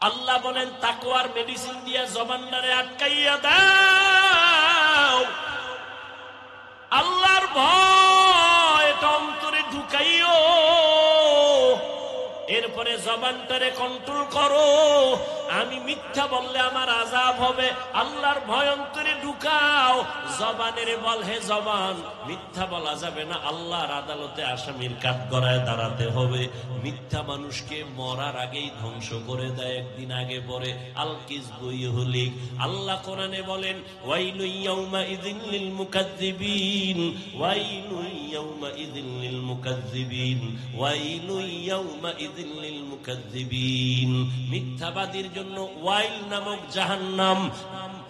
আল্লাহ বলেন তাকওয়ার মেডিসিন দিয়া জবানটারে আটকাইয়া দাও, আল্লাহর ভয় এটা অন্তরে ঢুকাইও, এরপরে জবানটারে কন্ট্রোল করো। আমি মিথ্যা বললে আমার আযাব হবে, আল্লাহর ভয় অন্তরে ঢুকাও। জবানের বল, হে জবান মিথ্যা বলা যাবে না, আল্লাহর আদালতে আসামির কাঠগড়ায় দাঁড়াতে হবে। মিথ্যা মানুষকে মরার আগেই ধ্বংস করে দেয়, একদিন আগে পরে। আল কিযবু ইউহলিক। আল্লাহ কোরআনে বলেন ওয়াইলু ইয়াউমাইযিন লিল মুকাজ্জিবিন, ওয়াইলু ইয়াউমাইযিন লিল মুকাজ্জিবিন, ওয়াইলু ইয়াউমাইযিন লিল মুকাজ্জিবিন। মিথ্যাবাদীর জন্য ওয়াইল নামক জাহান্নাম,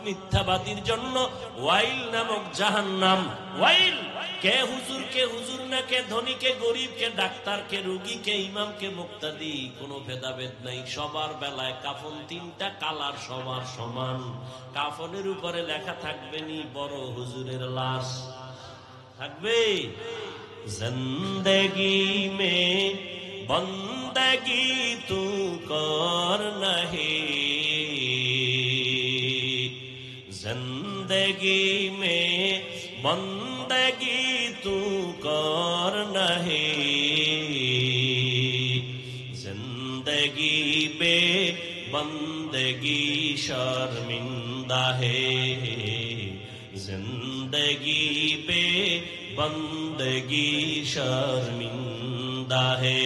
মিথ্যাবাদীর জন্য ওয়াইল নামক জাহান্নাম। ওয়াইল কে হুজুর, কে হুজুর না, কে ধনী, কে গরিব, কে ডাক্তার, কে রোগী, কে ইমাম, কে মুক্তাদি, কোনো ভেদাভেদ নাই। সবার বেলায় কাফন তিনটা কালার সবার সমান। কাফনের উপরে লেখা থাকবে নি বড় হুজুরের লাশ থাকবে, জিন্দেগি মে বন্দগি তু কর নহি, जिंदगी में बंदगी तू कर नहीं, जिंदगी बे बंदगी शर्मिंदा है, जिंदगी बे बंदगी शर्मिंदा है।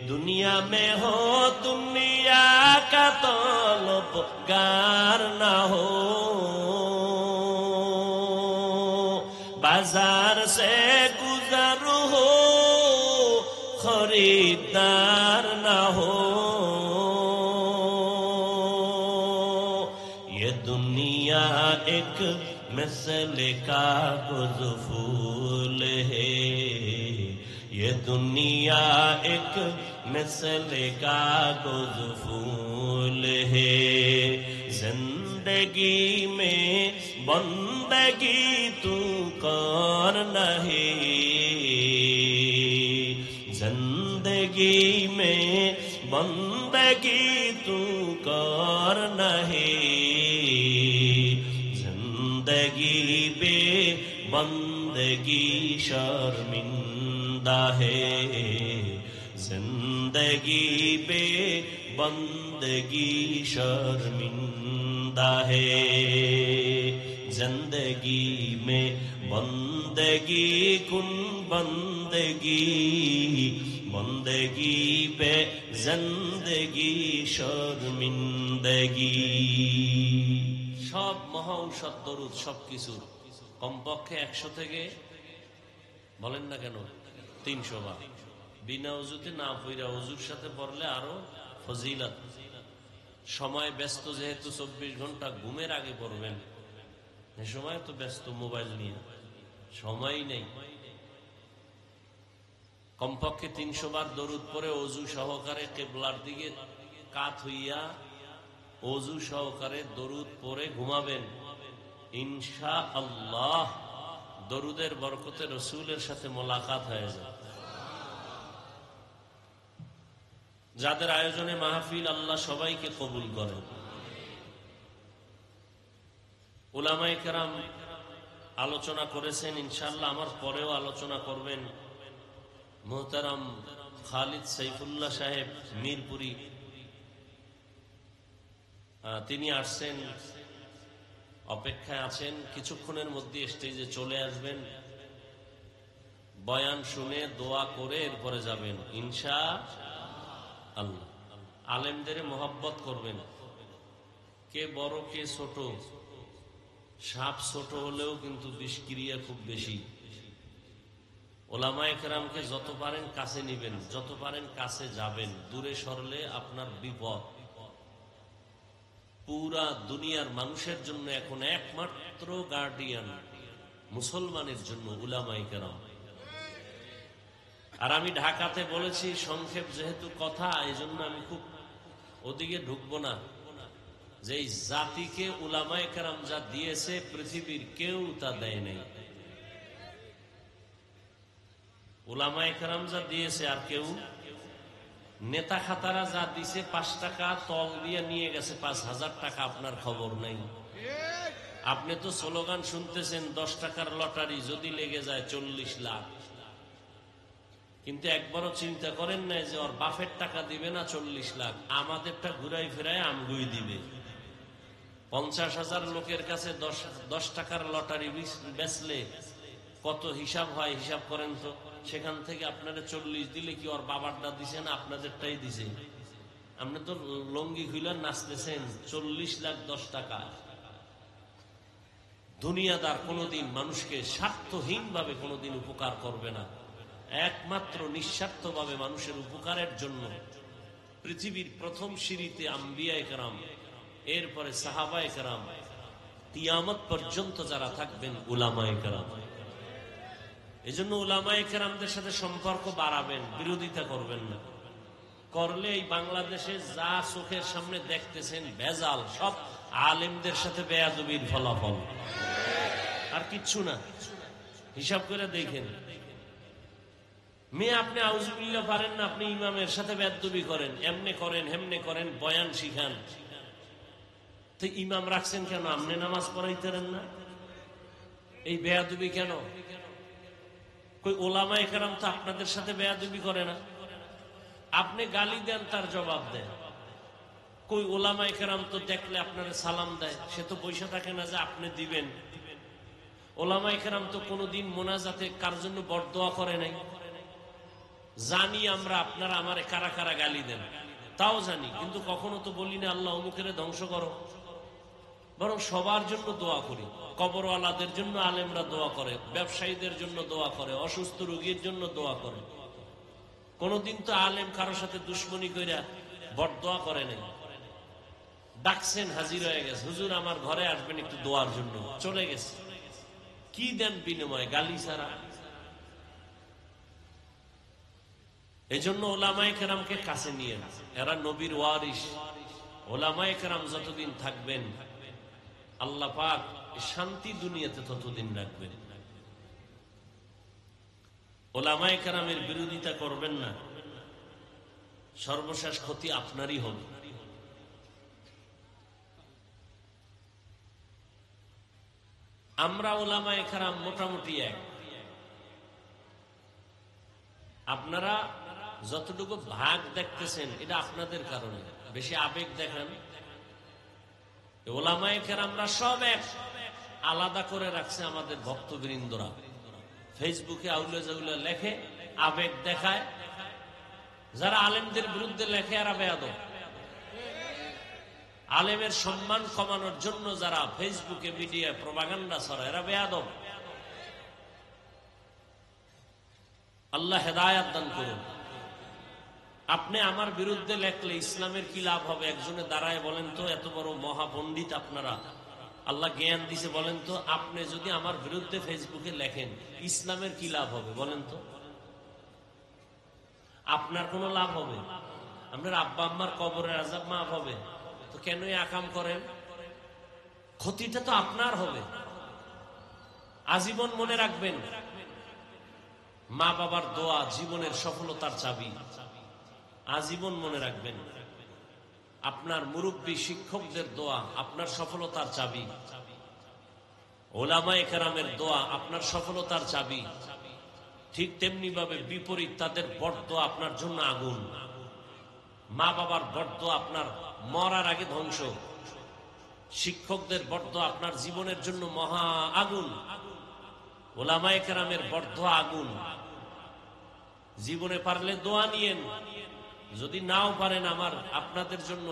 दुनिया में हो दुनिया का तलबगार ना हो, बाजार से गुजर हो खरीदार ना हो। ये दुनिया एक मसले का गुज़फूल है, ये दुनिया एक मसले का गुज़फूल है। जिंदगी में बंदगी तू कर नहीं, जिंदगी में बंदगी तू कर नहीं, जिंदगी बे बंदगी शर्मिंदा है, जिंदगी बे बंदगी शर्मिंदा है। जिंदगी में बंदगी कुन बंदगी, बंदगी पे जिंदगी शर्मिंदगी। সব মহা ঔষধ দরুদ সবকিছু কমপক্ষে 100 থেকে বলেন না কেন 300 বার। বিনা ওযুতে না পড়া ওযুর সাথে পড়লে আরো ফজিলত। সময় ব্যস্ত যেহেতু 24 ঘন্টা, ঘুমের আগে পড়বেন। এই সময় তো ব্যস্ত মোবাইল নিয়ে, সময় নেই। কমপক্ষে 300 বার দরুদ পড়ে ওযু সহকারে কিবলার দিকে কাত হইয়া ওযু সহকারে দরুদ পড়ে ঘুমাবেন। ইনশাআল্লাহ দরুদের বরকতে রাসূলের সাথে মোলাকাত হয়ে যায়। যাদের আয়োজনে মাহফিল, আল্লাহ সবাইকে কবুল করেন। উলামায়ে কেরাম আলোচনা করেছেন, ইনশাআল্লাহ আমার পরেও আলোচনা করবেন। মুহতারাম খালিদ সাইফুল্লাহ সাহেব মিরপুরি, তিনি আসছেন, অপেক্ষায় আছেন। কিছুক্ষণের মধ্যে স্টেজে চলে আসবেন, বয়ান শুনে দোয়া করে এরপরে যাবেন ইনশাআল্লাহ। আলেমদের মহব্বত করবেন, কে বড় কে ছোট। সাপ ছোট হলেও কিন্তু বিষক্রিয়া খুব বেশি। ওলামায়ে কেরামকে যত পারেন কাছে নিবেন, যত পারেন কাছে যাবেন। দূরে সরলে আপনার বিপদ। পুরা দুনিয়ার মানুষের জন্য এখন একমাত্র গার্ডিয়ান মুসলমানের জন্য উলামায়ে কেরাম। আর আমি ঢাকাতে বলেছি সংক্ষেপ যেহেতু কথা, এই জন্য আমি খুব ওদিকে ঢুকবো না। যে এই জাতিকে উলামায়ে কেরাম যা দিয়েছে পৃথিবীর কেউ তা দেয় নাই। উলামায়ে কেরাম যা দিয়েছে আর কেউ নেতা খাতারা যা দিছে 5 টাকা তল দিয়ে নিয়ে গেছে 5,000 টাকা, আপনার খবর নেই। আপনি তো স্লোগান শুনতেছেন 10 টাকার লটারি যদি লেগে যায় 40 লাখ, কিন্তু একবারও চিন্তা করেন না যে ওর বাপের টাকা দিবে না 40 লাখ, আমাদেরটা ঘুরাই ফেরাই আমগুই দিবে। 50,000 লোকের কাছে 10 টাকার লটারি বেচলে কত হিসাব হয়, হিসাব করেন তো। সেখান থেকে আপনারা 40 দিলে কি ওর বাবারটা দিছে না আপনাদেরটাই দিছে? আপনি তো লঙ্গি খুলে নাচতেছেন 40 লাখ 10 টাকা। দুনিয়াদার কোনোদিন মানুষকে স্বার্থহীন ভাবে কোনোদিন উপকার করবে না, একমাত্র নিঃস্বার্থ ভাবে মানুষের উপকারের জন্য। পৃথিবীর প্রথম সিঁড়িতে আম্বিয়ায়ে কেরাম, এরপরে সাহাবায়ে কেরাম, কিয়ামত পর্যন্ত যারা থাকবেন উলামায়ে কেরাম। এজন্য উলামায়ে কেরামদের সাথে সম্পর্ক বাড়াবেন, বিরোধিতা করবেন না। করলে এই বাংলাদেশে যা চোখের সামনে দেখতেছেন ভেজাল, সব আলেমদের সাথে বেয়াদবির ফলাফল, আর কিচ্ছু না। হিসাব করে দেখেন, মেয়ে আপনি আউযুবিল্লাহ পারেন না, আপনি ইমামের সাথে বেয়াদবি করেন, এমনে করেন হেমনে করেন, বয়ান শিখান। তো ইমাম রাখছেন কেন? আপনি নামাজ পড়াইতেন না? এই বেয়াদবি কেন? কই ওলামায়ে কেরাম তো আপনাদের সাথে বেয়াদবি করে না, আপনি গালি দেন তার জবাব দেন। কই ওলামায়ে কেরাম তো দেখলে আপনার সালাম দেয়, সে তো পয়সা থাকে না যে আপনি দিবেন। ওলামায়ে কেরাম তো কোনোদিন মোনাজাতে কার জন্য বরদোয়া করে নাই। জানি আমরা আপনারা আমারে কারা কারা গালি দেন, তাও জানি, কিন্তু কখনো তো বলি না আল্লাহ অমুকের ধ্বংস করো। বরং সবার জন্য দোয়া করি। কবরওয়ালাদের জন্য আলেমরা দোয়া করে, ব্যবসায়ীদের জন্য দোয়া করে, অসুস্থ রোগীর জন্য দোয়া করে। কোনদিন তো আলেম কারোর সাথে দুশ্মনী কইরা বরদোয়া করে নাই। ডাকছেন, হাজির হয়ে গেছে, হুজুর আমার ঘরে আসবেন একটু দোয়ার জন্য, চলে গেছে। কি দেন বিনিময়ে? গালি ছাড়া। এই জন্য ওলামায়ে কেরামকে কাছে নিয়ে, এরা নবীর ওয়ারিস। ওলামায়ে কেরাম যতদিন থাকবেন আল্লাহ পাক শান্তি দুনিয়াতে ততদিন রাখবেন। ওলামায়ে কেরামের বিরোধিতা করবেন না, সর্বশেষ ক্ষতি আপনারই হবে। আমরা ওলামায়ে কেরাম মোটামুটি এক। আপনারা যতটুকু ভাগ দেখতেছেন এটা আপনাদের কারণে, বেশি আবেগ দেখান। ওলামায়ে কেরামরা সব এক, আলাদা করে রাখছে আমাদের ভক্তবৃন্দরা। ফেসবুকে আউলে জাউলে লেখে, আবেগ দেখায়। যারা আলেমদের বিরুদ্ধে লেখে এরা বেয়াদব। আলেমের সম্মান কমানোর জন্য যারা ফেসবুকে মিডিয়ায় প্রপাগান্ডা ছড়ায় এরা বেয়াদব। আল্লাহ হেদায়াত দান করুন। আপনি আমার বিরুদ্ধে লেখলে ইসলামের কি লাভ হবে? একজনে দাঁড়ায় বলেন তো, এত বড় মহাপণ্ডিত আপনারা, আল্লাহ জ্ঞান দিছে, বলেন তো আপনি যদি আমার বিরুদ্ধে ফেসবুকে লেখেন ইসলামের কি লাভ হবে বলেন তো? আপনার কোনো লাভ হবে? আপনার আব্বা আম্মার কবরের আযাব মাফ হবে? তো কেন আকাম করেন? ক্ষতিটা তো আপনার হবে। আজীবন মনে রাখবেন, মা বাবার দোয়া জীবনের সফলতার চাবি। আজীবন মনে রাখবেন, আপনার মুরব্বী শিক্ষকদের দোয়া আপনার সফলতার চাবি। ওলামায়ে কেরামের দোয়া আপনার সফলতার চাবি। ঠিক তেমনি ভাবে বিপরীত তাদের বরদোয়া আপনার জন্য আগুন। মা বাবার বরদোয়া আপনার মরার আগে ধ্বংস। শিক্ষকদের বরদোয়া আপনার জীবনের জন্য মহা আগুন। ওলামায়ে কেরামের বরদোয়া আগুন। জীবনে পারলে দোয়া নিয়েন, যদি নাও পারেন আমার আপনাদের জন্য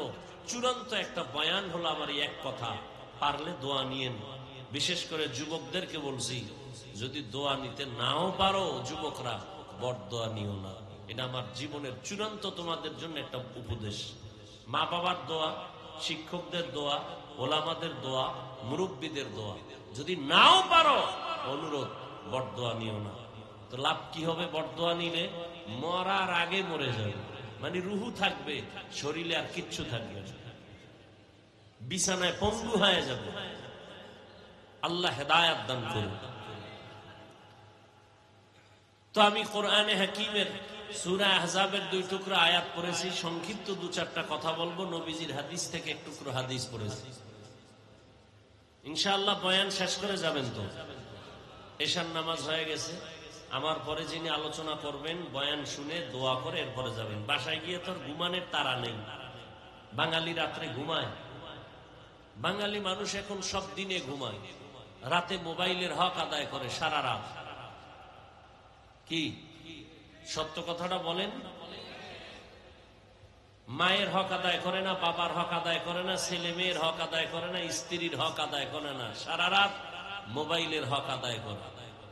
চূড়ান্ত একটা বয়ান হলো আমার এক কথা, পারলে দোয়া নিয়েন। বিশেষ করে যুবকদেরকে বলছি, যদি দোয়া নিতে নাও পারো যুবকরা, বরদোয়া নিও না। এটা আমার জীবনের চূড়ান্ত তোমাদের জন্য একটা উপদেশ। মা বাবার দোয়া, শিক্ষকদের দোয়া, ওলামাদের দোয়া, মুরব্বীদের দোয়া, যদি নাও পারো অনুরোধ, বরদোয়া নিও না। তো লাভ কি হবে? বরদোয়া নিলে মরার আগে মরে যাবে, মানে রুহু থাকবে, শরীরে আর কিচ্ছু থাকবে না, বিছানায় পঙ্গু হয়ে যাবে। আল্লাহ হেদায়াত দান করুন। তো আমি কোরআনে হাকিমের সূরা আহজাবের 2 টুকরা আয়াত পড়েছি, সংক্ষিপ্ত 2-4টা কথা বলবো। নবীজির হাদিস থেকে এক টুকরো হাদিস পড়েছি, ইনশাআল্লাহ বয়ান শেষ করে যাবেন। তো এশার নামাজ হয়ে গেছে, আমার পরে যিনি আলোচনা করবেন বয়ান শুনে দোয়া করে এরপরে যাবেন। বাসায় গিয়ে তোর ঘুমানোর তাড়া নেই। বাঙালি রাত্রে ঘুমায়, বাঙালি মানুষ এখন সব দিনে ঘুমায়, রাতে মোবাইলের হক আদায় করে সারা রাত। কি সত্য কথাটা বলেন? মায়ের হক আদায় করে না, বাবার হক আদায় করে না, ছেলে মেয়ের হক আদায় করে না, স্ত্রীর হক আদায় করে না, সারা রাত মোবাইলের হক আদায় করে।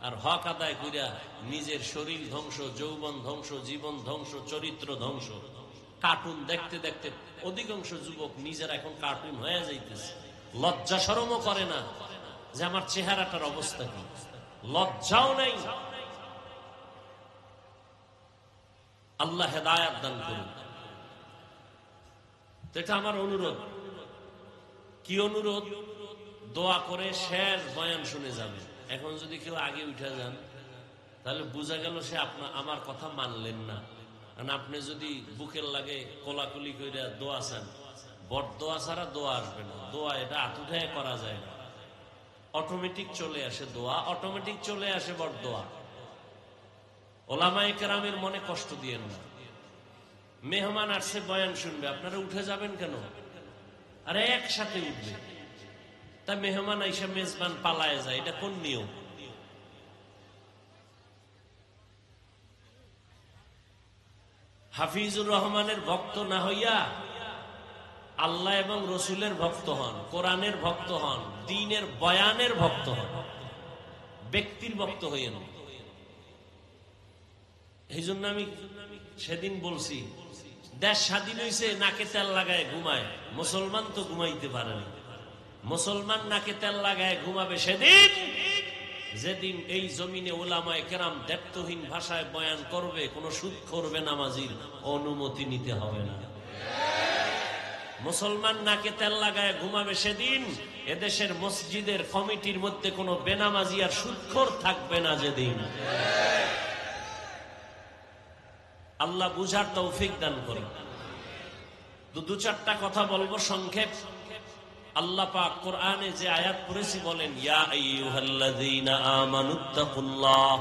আর হক আদায় কইরা নিজের শরীর ধ্বংস, যৌবন ধ্বংস, জীবন ধ্বংস, চরিত্র ধ্বংস। কার্টুন দেখতে দেখতে অধিকাংশ যুবক নিজেরা এখন কার্টুন হয়ে যাইতেছে। লজ্জা শরমও করে না যে আমার চেহারাটার অবস্থা কি, লজ্জাও নেই। আল্লাহ হেদায়েত দান করুন। এটা আমার অনুরোধ। কি অনুরোধ? দোয়া করে শেষ বয়ান শুনে যাবে। এখন যদি কেউ আগে উঠে যান তাহলে বোঝা গেল সে আমার কথা মানলেন না। কারণ আপনি যদি বুকের লাগে কোলাকুলি করে দোয়া চান, বট দোয়া ছাড়া দোয়া আসবে না। দোয়া এটা হাত উঠায় করা যায় না, অটোমেটিক চলে আসে দোয়া, অটোমেটিক চলে আসে বট দোয়া। ওলামায়ে কেরামের মনে কষ্ট দিয়েন না। মেহমান আসছে বয়ান শুনবে, আপনারা উঠে যাবেন কেন? আরে একসাথে উঠবে। তা মেহমান আইসা মেজবান পালায় যায়, এটা কোন নিয়ম? হাফিজুর রহমানের ভক্ত না হইয়া আল্লাহ এবং রসুলের ভক্ত হন, কোরআনের ভক্ত হন, দ্বীনের বয়ানের ভক্ত হন, ব্যক্তির ভক্ত হইয়েন। এই জন্য আমি সেদিন বলছি, দেশ স্বাধীন হয়েছে নাকে তেল লাগায় ঘুমায়, মুসলমান তো ঘুমাইতে পারে না। মুসলমান নাকে তেল লাগায় ঘুমাবে সেদিন যেদিন এই জমিনে উলামায়ে কেরাম দায়িত্বহীন ভাষায় বয়ান করবে, কোন সুদ করবে নামাজির অনুমতি নিতে হবে না। মুসলমান নাকে তেল লাগায় ঘুমাবে সেদিন এদেশের মসজিদের কমিটির মধ্যে কোনো বেনামাজি আর সুদখোর থাকবে না যেদিন। আল্লাহ বুঝার তৌফিক দান করুন। 2-4টা কথা বলবো সংক্ষেপ। আল্লাহ পাক কোরআনে যে আয়াত পড়েছি বলেন, ইয়া আইয়ুহাল্লাযীনা আমানুত্তাকুল্লাহ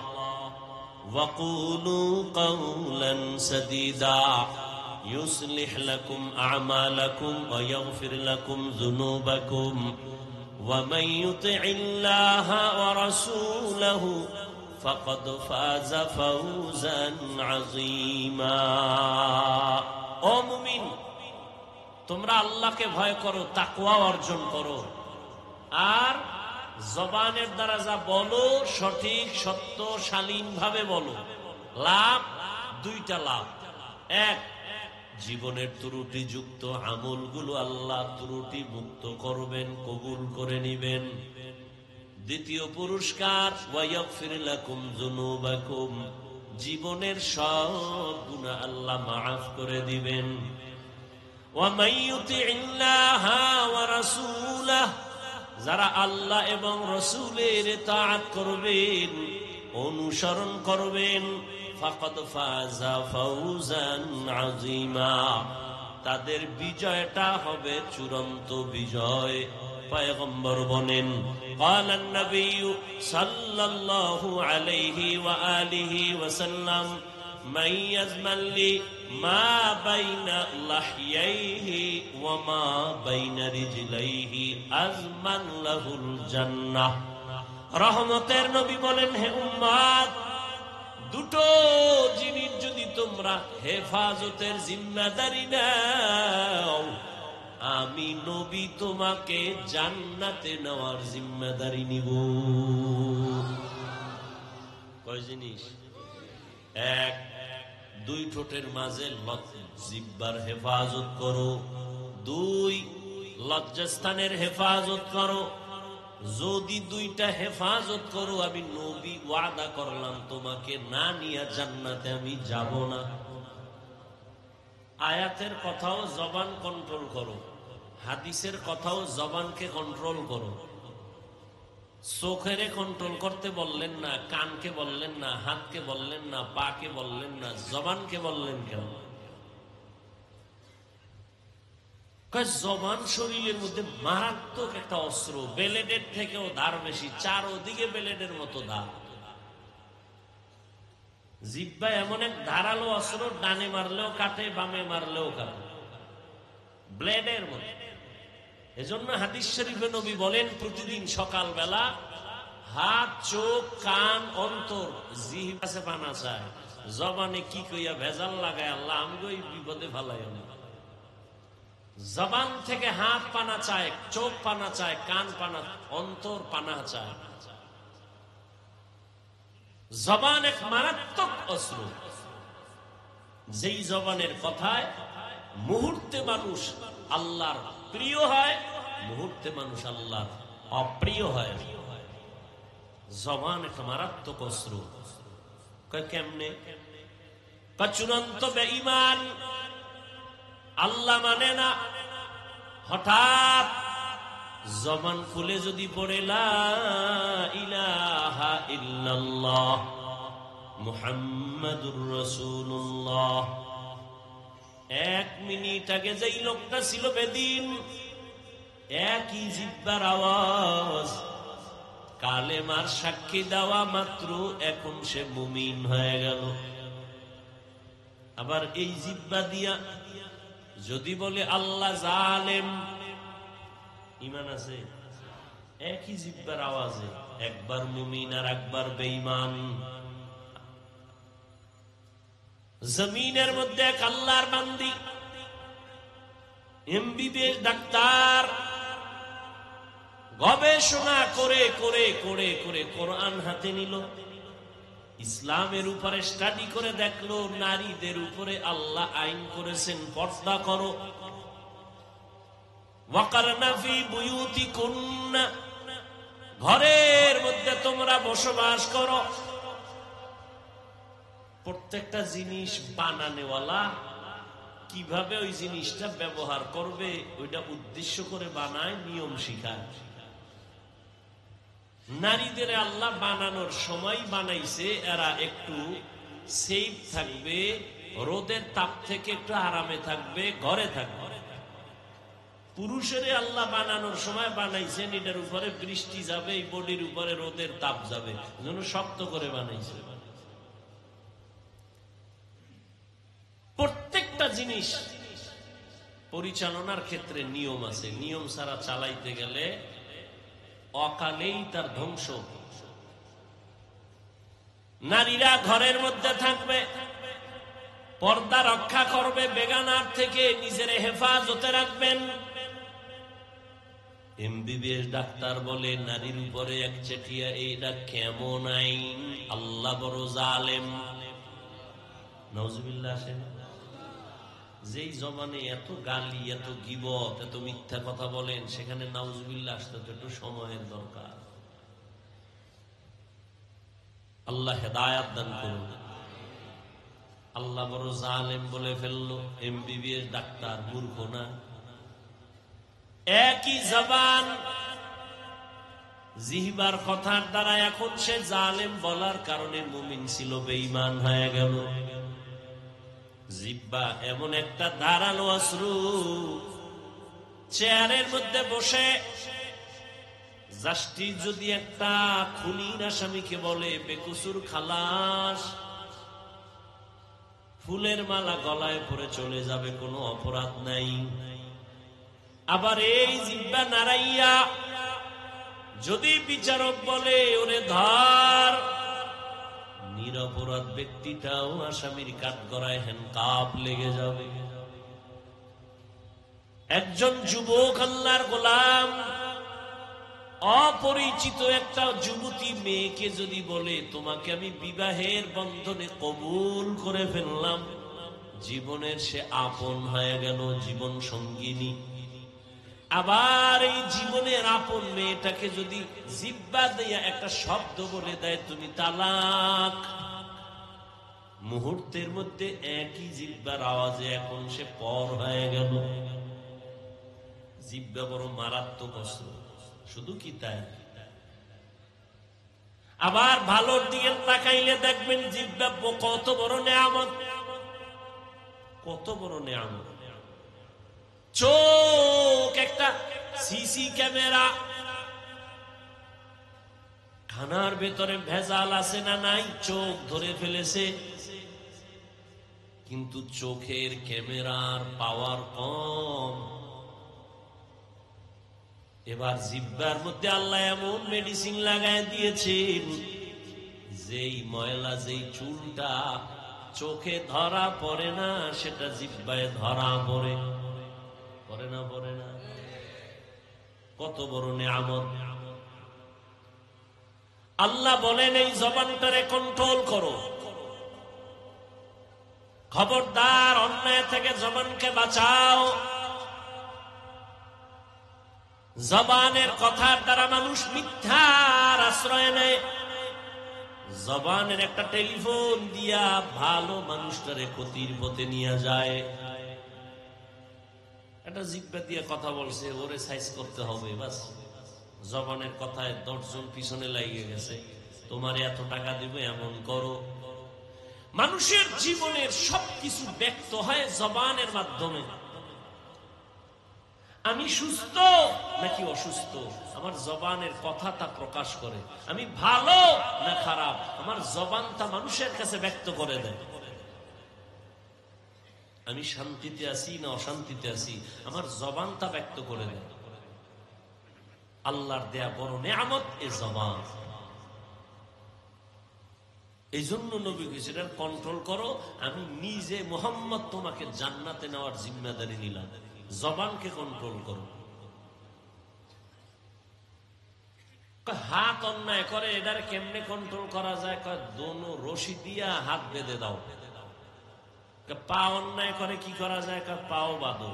ওয়া কুলু কাওলান সাদীদা ইউসলিহ লাকুম আ'মালাকুম ওয়া ইয়াগফির লাকুম যুনুবাকুম ওয়া মান ইউতি'ইল্লাহা ওয়া রাসূলাহু ফাকাদ ফাযা ফাওজান আযীমা। ও মুমিন, তোমরা আল্লাহকে ভয় করো, তাকওয়া অর্জন করো, আর জবানের দ্বারা যা বলো সঠিক সত্য শালীন ভাবে বলো। লাভ 2টা লাভ। এক, জীবনের ত্রুটি যুক্ত আমলগুলো আল্লাহ ত্রুটি মুক্ত করবেন, কবুল করে নিবেন। দ্বিতীয় পুরস্কার, ওয়া ইয়াগফির লাকুম যুনুবাকুম, জীবনের সব গুনাহ আল্লাহ মাফ করে দিবেন। وَمَن يُطِعِ اللَّهَ وَرَسُولَهُ, যারা আল্লাহ এবং রাসূলের ইতাআত করবেন, অনুসরণ করবেন, ফাকাদ ফাযা ফাওজান আযীমা, তাদের বিজয়টা হবে চূড়ান্ত বিজয়। পয়গম্বর বলেন, ক্বালান নবী সাল্লাল্লাহু আলাইহি ওয়া আলিহি ওয়াসাল্লাম, মান ইয়াজমালি মা বাইনা লাহইয়াইহি ওয়া মা বাইনা রিজলাইহি আজমান লাহুল জান্নাহ। রহমতের নবী বলেন, হে উম্মত, দুটো জিনিস যদি তোমরা হেফাজতের জিম্মাদারি নাও, আমি নবী তোমাকে জান্নাতে নেওয়ার জিম্মাদারি নিব। কয় জিনিস? এক, 2 ঠোঁটের মাঝে জিহ্বার হেফাজত করো। 2, লজ্জাস্থানের হেফাজত করো। যদি 2টা হেফাজত করো, আমি নবী ওয়াদা করলাম তোমাকে না নিয়ে জান্নাতে আমি যাব না। আয়াতের কথাও জবান কন্ট্রোল করো, হাদিসের কথাও জবানকে কন্ট্রোল করো। চোখেরে কন্ট্রোল করতে বললেন না, কানকে বললেন না, হাতকে বললেন না, পাকে বললেন না, জবানকে বললেন কেন? জবান শরীরের মধ্যে মারাত্মক একটা অস্ত্র, ব্লেডের থেকেও ধার বেশি, চারদিকে ব্লেডের মতো ধার। জিহ্বা এমন এক ধারালো অস্ত্র, ডানে মারলেও কাটে, বামে মারলেও কাটে, ব্লেডের মতো। এজন্য হাদিস শরীফে নবী বলেন, প্রতিদিন সকালবেলা হাত, চোখ, কান, অন্তর, জিহ্বাতে পানা চায়, জবানে কি কইয়া ভেজাল লাগায় আল্লাহ আমি ওই বিপদে ফেলাই না। জবান থেকে হাত পানা চায়, চোখ পানা চায়, কান পানা, অন্তর পানা চায়। জবান এক মারাত্মক অস্ত্র, যেই জবানের কথায় মুহূর্তে মানুষ আল্লাহর প্রিয় হয়, মুহূর্তে মানুষ আল্লাহর অপ্রিয় হয়। জবান এক মারাত্মক অস্ত্র। কেমনে? চূড়ান্ত বেঈমান, আল্লাহ মানে না, হঠাৎ জবান খুলে যদি পড়ে লা ইলাহা ইল্লাল্লাহ মুহাম্মাদুর রাসূলুল্লাহ, 1 মিনিট আগে যেই লোকটা ছিল বেদিন, একই জিহ্বার আওয়াজ, কালেমার সাক্ষী দেওয়া মাত্র এখন সে মুমিন হয়ে গেল। আবার এই জিহ্বা দিয়া যদি বলে আল্লাহ জালেম, ঈমান আছে? একই জিহ্বার আওয়াজে একবার মুমিন আর একবার বেঈমান। জমিনের মধ্যে এক আল্লাহর বান্দি, এমবিবিএস ডাক্তার, গবেষণা করে করে করে করে কোরআন হাতে নিল, ইসলামের উপরে স্টাডি করে দেখলো নারীদের উপরে আল্লাহ আইন করেছেন পর্দা করো, ওয়াকারনা ফি বুয়ুতিকুন্না, ঘরের মধ্যে তোমরা বসবাস করো। প্রত্যেকটা জিনিস বানানেওয়ালা কিভাবে ওই জিনিসটা ব্যবহার করবে ওইটা উদ্দেশ্য করে বানায়, নিয়ম শিখায়। নারীদের আল্লাহ বানানোর সময় বানাইছে এরা একটু সেফ থাকবে, রোদের তাপ থেকে একটু আরামে থাকবে, ঘরে থাকবে। পুরুষের আল্লাহ বানানোর সময় বানাইছেন এটার উপরে বৃষ্টি যাবে, এই বডির উপরে রোদের তাপ যাবে, যেন শক্ত করে বানাইছে। প্রত্যেকটা জিনিস পরিচালনার ক্ষেত্রে নিয়ম আছে, নিয়ম ছাড়া চালাইতে গেলে অকালেই তার ধ্বংস। নারীরা ঘরের মধ্যে থাকবে, পর্দা রক্ষা করবে, বেগানার থেকে নিজের হেফাজতে রাখবেন। এমবিবিএস ডাক্তার বলে নারীর উপরে একচেটিয়া, এইটা কেমন আইন? আল্লাহ বড় জালেম। নাউজুবিল্লাহ। আসেন যেই জবানে এত গালি, এত গীবত, এত মিথ্যা কথা বলেন, সেখানে নাউজুবিল্লাহ আসতে তো একটু সময়ের দরকার। আল্লাহ হেদায়াত দান করুন। আল্লাহ বড় জালেম বলে ফেললো, এমবিবিএস ডাক্তার মূর্খ না? একই জবান, জিহ্বার কথার দ্বারা এখন সে জালেম বলার কারণে মুমিন ছিল, বেঈমান হয়ে গেল। জিহ্বা এমন একটা ধারালো অস্ত্র, চেয়ারের মধ্যে বসে জাস্টিস যদি একটা খুনির আসামিকে বলে বেকসুর খালাস, ফুলের মালা গলায় পরে চলে যাবে, কোনো অপরাধ নাই। আবার এই জিহ্বা নাড়াইয়া যদি বিচারক বলে ওরে ধর, নিরপরাধ ব্যক্তিটাও আসামির কাঠগড়ায় হ্যান্ডকাপ লেগে যাবে। একজন যুবক আল্লাহর গোলাম অপরিচিত একটা যুবতী মেয়েকে যদি বলে তোমাকে আমি বিবাহের বন্ধনে কবুল করে ফেললাম, জীবনের সে আপন হয়ে গেল, জীবন সঙ্গিনী। আবার এই জীবনের আপন মেয়েটাকে যদি জিহ্বা দিয়া একটা শব্দ বলে দেয় তুমি তালাক, মুহূর্তের মধ্যে একই জিহ্বার আওয়াজে এখন সে পর হয়ে গেল। জিহ্বা বড় মারাত্মক অস্ত্র। শুধু কি তাই, আবার ভালোর দিকে তাকাইলে দেখবেন জিহ্বা কত বড় নেয়ামত, কত বড় নেয়ামত। চোখ একটা সিসি ক্যামেরা, খানার ভেতরে ভেজাল আছে না নাই চোখ ধরে ফেলেছে, কিন্তু চোখের ক্যামেরার পাওয়ার কম। এবার জিহ্বার মধ্যে আল্লাহ এমন মেডিসিন লাগায় দিয়েছেন, যেই ময়লা যেই চুলটা চোখে ধরা পড়ে না সেটা জিহ্বায় ধরা পড়ে, পড়ে না পড়ে না? কত বড় নেয়ামত। আল্লাহ বলেন এই জবানটারে কন্ট্রোল করো, খবরদার অন্যায় থেকে জবানকে বাঁচাও। জবানের কথার দ্বারা মানুষ মিথ্যার আশ্রয় নেয়। জবানের একটা টেলিফোন দিয়া ভালো মানুষটারে ক্ষতির পথে নিয়ে যায়। একটা জিহ্বা দিয়ে কথা বলছে, ওরে সাইজ করতে হবে, বাস জবানের কথায় 10 জন পিছনে লাগিয়ে গেছে, তোমার এত টাকা দিব, এমন করো। মানুষের জীবনের সবকিছু ব্যক্ত হয় জবানের মাধ্যমে। আমি সুস্থ নাকি অসুস্থ, আমার জবানের কথা তা প্রকাশ করে। আমি ভালো না খারাপ, আমার জবান তা মানুষের কাছে ব্যক্ত করে দেয়। আমি শান্তিতে আছি না অশান্তিতে আছি, আমার জবান তা ব্যক্ত করে দেয়। আল্লাহর দেয়া বড় নেয়ামত এ জবান। এই জন্য নবী সেটা কন্ট্রোল করো। আমি নিজে মুহাম্মদ তোমাকে জান্নাতে নেওয়ার জিম্মেদারি নিলাম, জবানকে কন্ট্রোল করো। হাত অন্যায় করে, এটার কেমনে কন্ট্রোল করা যায়? দোনো রশি দিয়া হাত বেঁধে দাও। পা অন্যায় করে, কি করা যায়? পাও বাঁধো।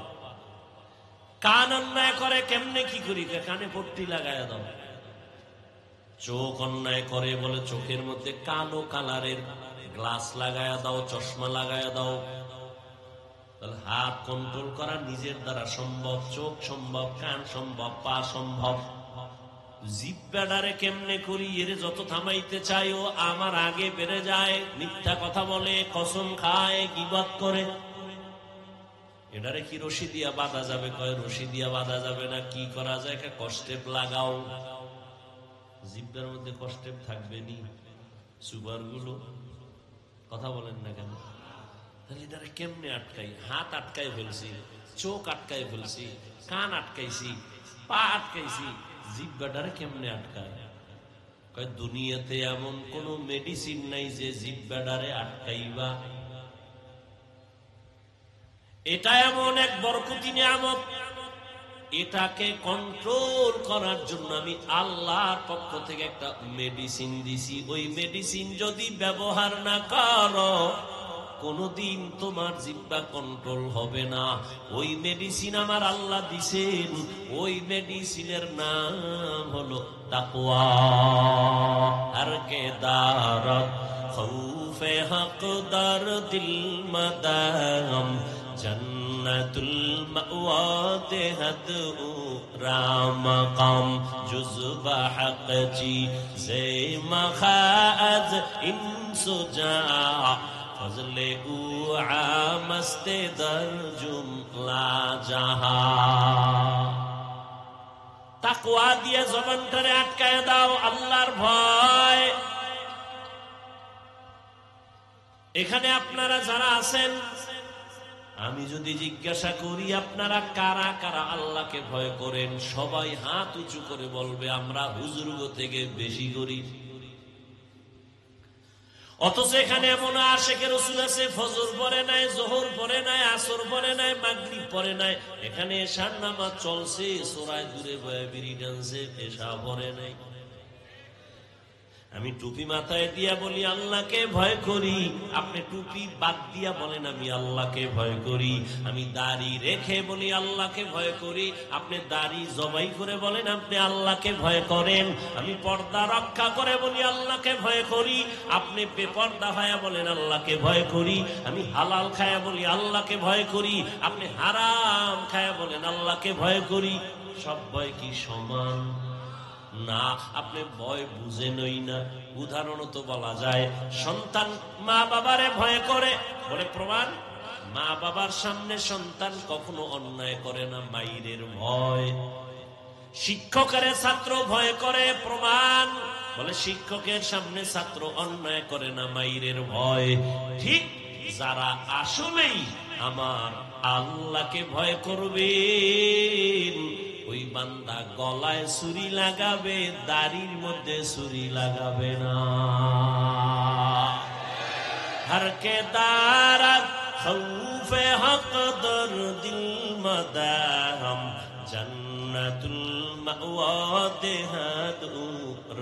কান অন্যায় করে, কেমনে কি করি? কানে পট্টি লাগায় দাও। চোখ অন্যায় করে বলে চোখের মধ্যে কালো কালারের গ্লাস লাগায়া দাও, চশমা লাগায়া দাও। তাহলে হাত কন্ট্রোল করা নিজের দ্বারা সম্ভব, চোখ সম্ভব, কান সম্ভব, পা সম্ভব। জিহ্বাটারে কেমনে করি? এর যত থামাইতে চাইও আমার আগে বেড়ে যায়, মিথ্যা কথা বলে, কসম খায়, গীবত করে। এটারে কি রশি দিয়া বাঁধা যাবে? কয় রশি দিয়া বাঁধা যাবে না। কি করা যায়? কষ্টেপ লাগাও। জিহ্বার মধ্যে কষ্টেপ থাকবে নি? সুগার গুলো কথা বলেন না কেন? তাহলে এটারে কেমনে আটকাই? হাত আটকাই ফেলছি, চোখ আটকাই ফেলছি, কান আটকাইছি, পা আটকাইছি, জিহ্বাটারে কেমনে আটকায়? কয় দুনিয়াতে এমন কোন মেডিসিন নাই যে জিহ্বাটারে আটকাইবা। এটা এমন এক বরকতি নিয়ামত, এটাকে কন্ট্রোল করার জন্য আমি আল্লাহর পক্ষ থেকে একটা মেডিসিন দিছি। ওই মেডিসিন যদি ব্যবহার না করো কোনদিন তোমার জিহ্বা কন্ট্রোল হবে না। ওই মেডিসিন আমার আল্লাহ দিছেন, ওই মেডিসিনের নাম হলো তাকওয়া। হারকে দারত খৌফে হক দার দিল মাদাম জন্নতুল মাওয়া দেহদ রাম কাম জুজবা হক জি জে মখাজ ইনসুজা ফজলে উ আমস্তে দরজুম লা জাহা। তাকওয়া দিয়ে জবানটারে আটকায় দাও, আল্লাহর ভয়। এখানে আপনারা যারা আছেন, আমি যদি জিজ্ঞাসা করি আপনারা কারা কারা আল্লাহকে ভয় করেন, সবাই হাত উঁচু করে বলবে আমরা হুজুরগো থেকে বেশি করি। অথচ এখানে এমন আশেকে রাসূল আছে, ফজর পড়ে নাই, যোহর পড়ে নাই, আসর পড়ে নাই, মাগরিব পড়ে নাই, এখানে এশার নামাজ চলছে, সোরায় দূরে বয়ে বিড়ি টানছে, এশা পড়ে নাই। আমি টুপি মাথায় দিয়া বলি আল্লাহকে ভয় করি, আপনি টুপি বাদ দিয়া বলেন আমি আল্লাহকে ভয় করি। আমি দাড়ি রেখে বলি আল্লাহকে ভয় করি, আপনি দাড়ি জবাই করে বলেন আপনি আল্লাহকে ভয় করেন। আমি পর্দা রক্ষা করে বলি আল্লাহকে ভয় করি, আপনি বেপর্দা হয়ে বলেন আল্লাহকে ভয় করি। আমি হালাল খায়া বলি আল্লাহকে ভয় করি, আপনি হারাম খায়া বলেন আল্লাহকে ভয় করি। সব ভয় কি সমান? না, আপনি ভয় বুঝেনই না। উদাহরণ তো বলা যায়, সন্তান মা বাবারে ভয় করে, বলে প্রমাণ, মা বাবার সামনে সন্তান কখনো অন্যায় করে না, মাইরের ভয়। শিক্ষকের ছাত্র ভয় করে, প্রমাণ, বলে শিক্ষকের সামনে ছাত্র অন্যায় করে না, মাইরের ভয়। ঠিক যারা আসলেই আমার আল্লাহকে ভয় করবে, ওই বান্দা গলায় ছুরি লাগাবে, দাড়ির মধ্যে ছুরি লাগাবে না। हर के दारत खौफे हक दर दिल मदारम जन्नतुल मअवा देहदु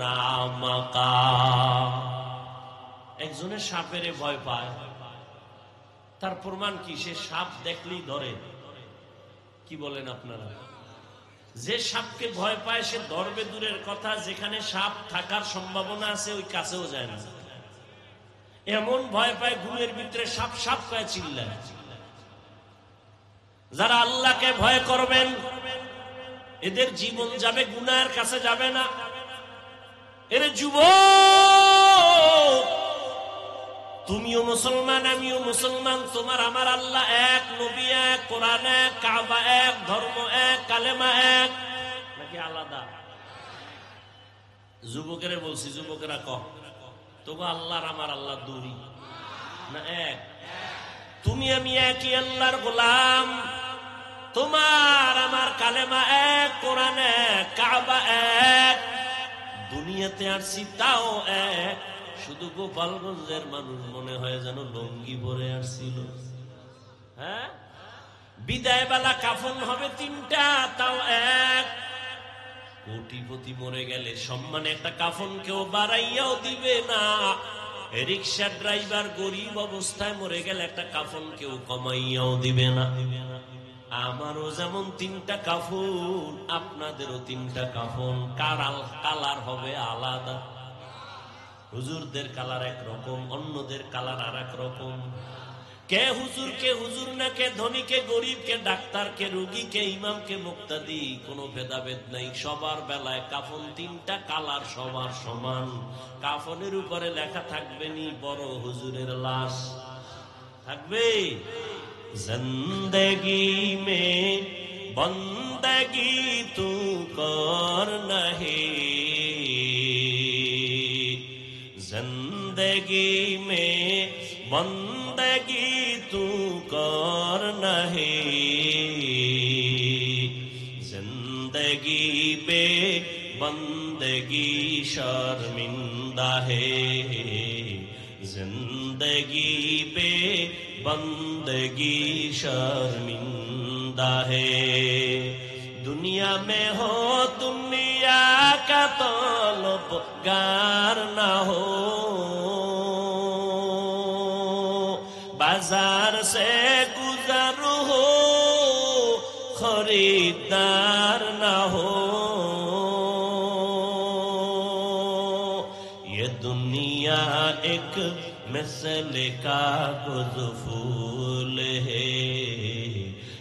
रामका। একজনের সাপের ভয় পায়, তার প্রমাণ কি? সে সাপ দেখলেই ধরে। কি বলেন আপনারা? যে সাপকে ভয় পায় সে ধরবে দূরের কথা, যেখানে সাপ থাকার সম্ভাবনা আছে ওই কাছেও যায় না। এমন ভয় পায় ঘুমের ভিতরে সাপ সাপ করে চিল্লায়। যারা আল্লাহকে ভয় করবেন এদের জীবন যাবে গুনাহের কাছে যাবে না। এর যুবক, তুমিও মুসলমান আমিও মুসলমান, তোমার আমার আল্লাহ এক, নবী এক, কোরআন এক, কাবা এক, ধর্ম এক, কালেমা এক, নাকি আলাদা? যুবকেরা বলছি, যুবকেরা কহ, তবু আল্লাহর আমার আল্লাহ দুই না এক? তুমি আমি একই আল্লাহর গোলাম, তোমার আমার কালেমা এক, কোরআন এক, কাবা এক, দুনিয়াতে আসছি তাও এক। শুধু গোপালগঞ্জের মানুষ মনে হয় যেন লঙ্গি পরে আসছিল। হ্যাঁ, বিদায় বেলা কাফন হবে তিনটা, তাও এক। কোটিপতি মরে গেলে সম্মানে একটা কাফন কেউ বাড়াইয়াও দিবে না। রিক্সা ড্রাইভার গরিব অবস্থায় মরে গেলে একটা কাফন কেউ কমাইয়াও দিবে না। আমারও যেমন তিনটা কাফন, আপনাদেরও তিনটা কাফন, কালার হবে আলাদা। হুজুরদের কালার একরকম, অন্যদের কালার আর এক রকম। কে হুজুর, কে হুজুর না, কে ধনী, কে গরিব, কে ডাক্তার, কে রোগী, কে ইমাম, কে মুক্তাদি, কোনো ভেদাভেদ নাই। সবার বেলায় কাফন তিনটা, কালার সবার সমান। কাফনের উপরে লেখা থাকবে নি বড় হুজুরের লাশ থাকবে। জিন্দেগি মে বন্দগি তু কর নাহি, जिंदगी में बंदगी तू कर नहीं, जिंदगी बे बंदगी शर्मिंदा है, जिंदगी बे बंदगी शर्मिंदा है। दुनिया में हो दुनिया का तलबगार ना हो, बाजार से गुजर हो खरीदार ना हो। ये दुनिया एक मसले का गुज़फूल है,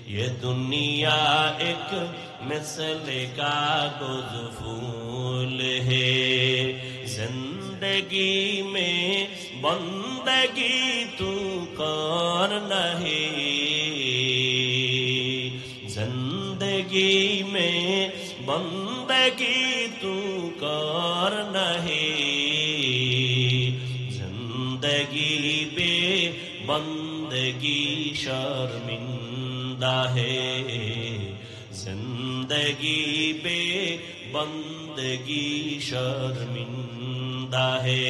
ये दुनिया एक मसले का गुज़फूल है। जिंदगी में बंदगी तू कर नहीं, जिंदगी में बंदगी तू कर नहीं, जिंदगी बे बंदगी शर्मिंदा है, जिंदगी बे बंदगी शर्मिंदा है।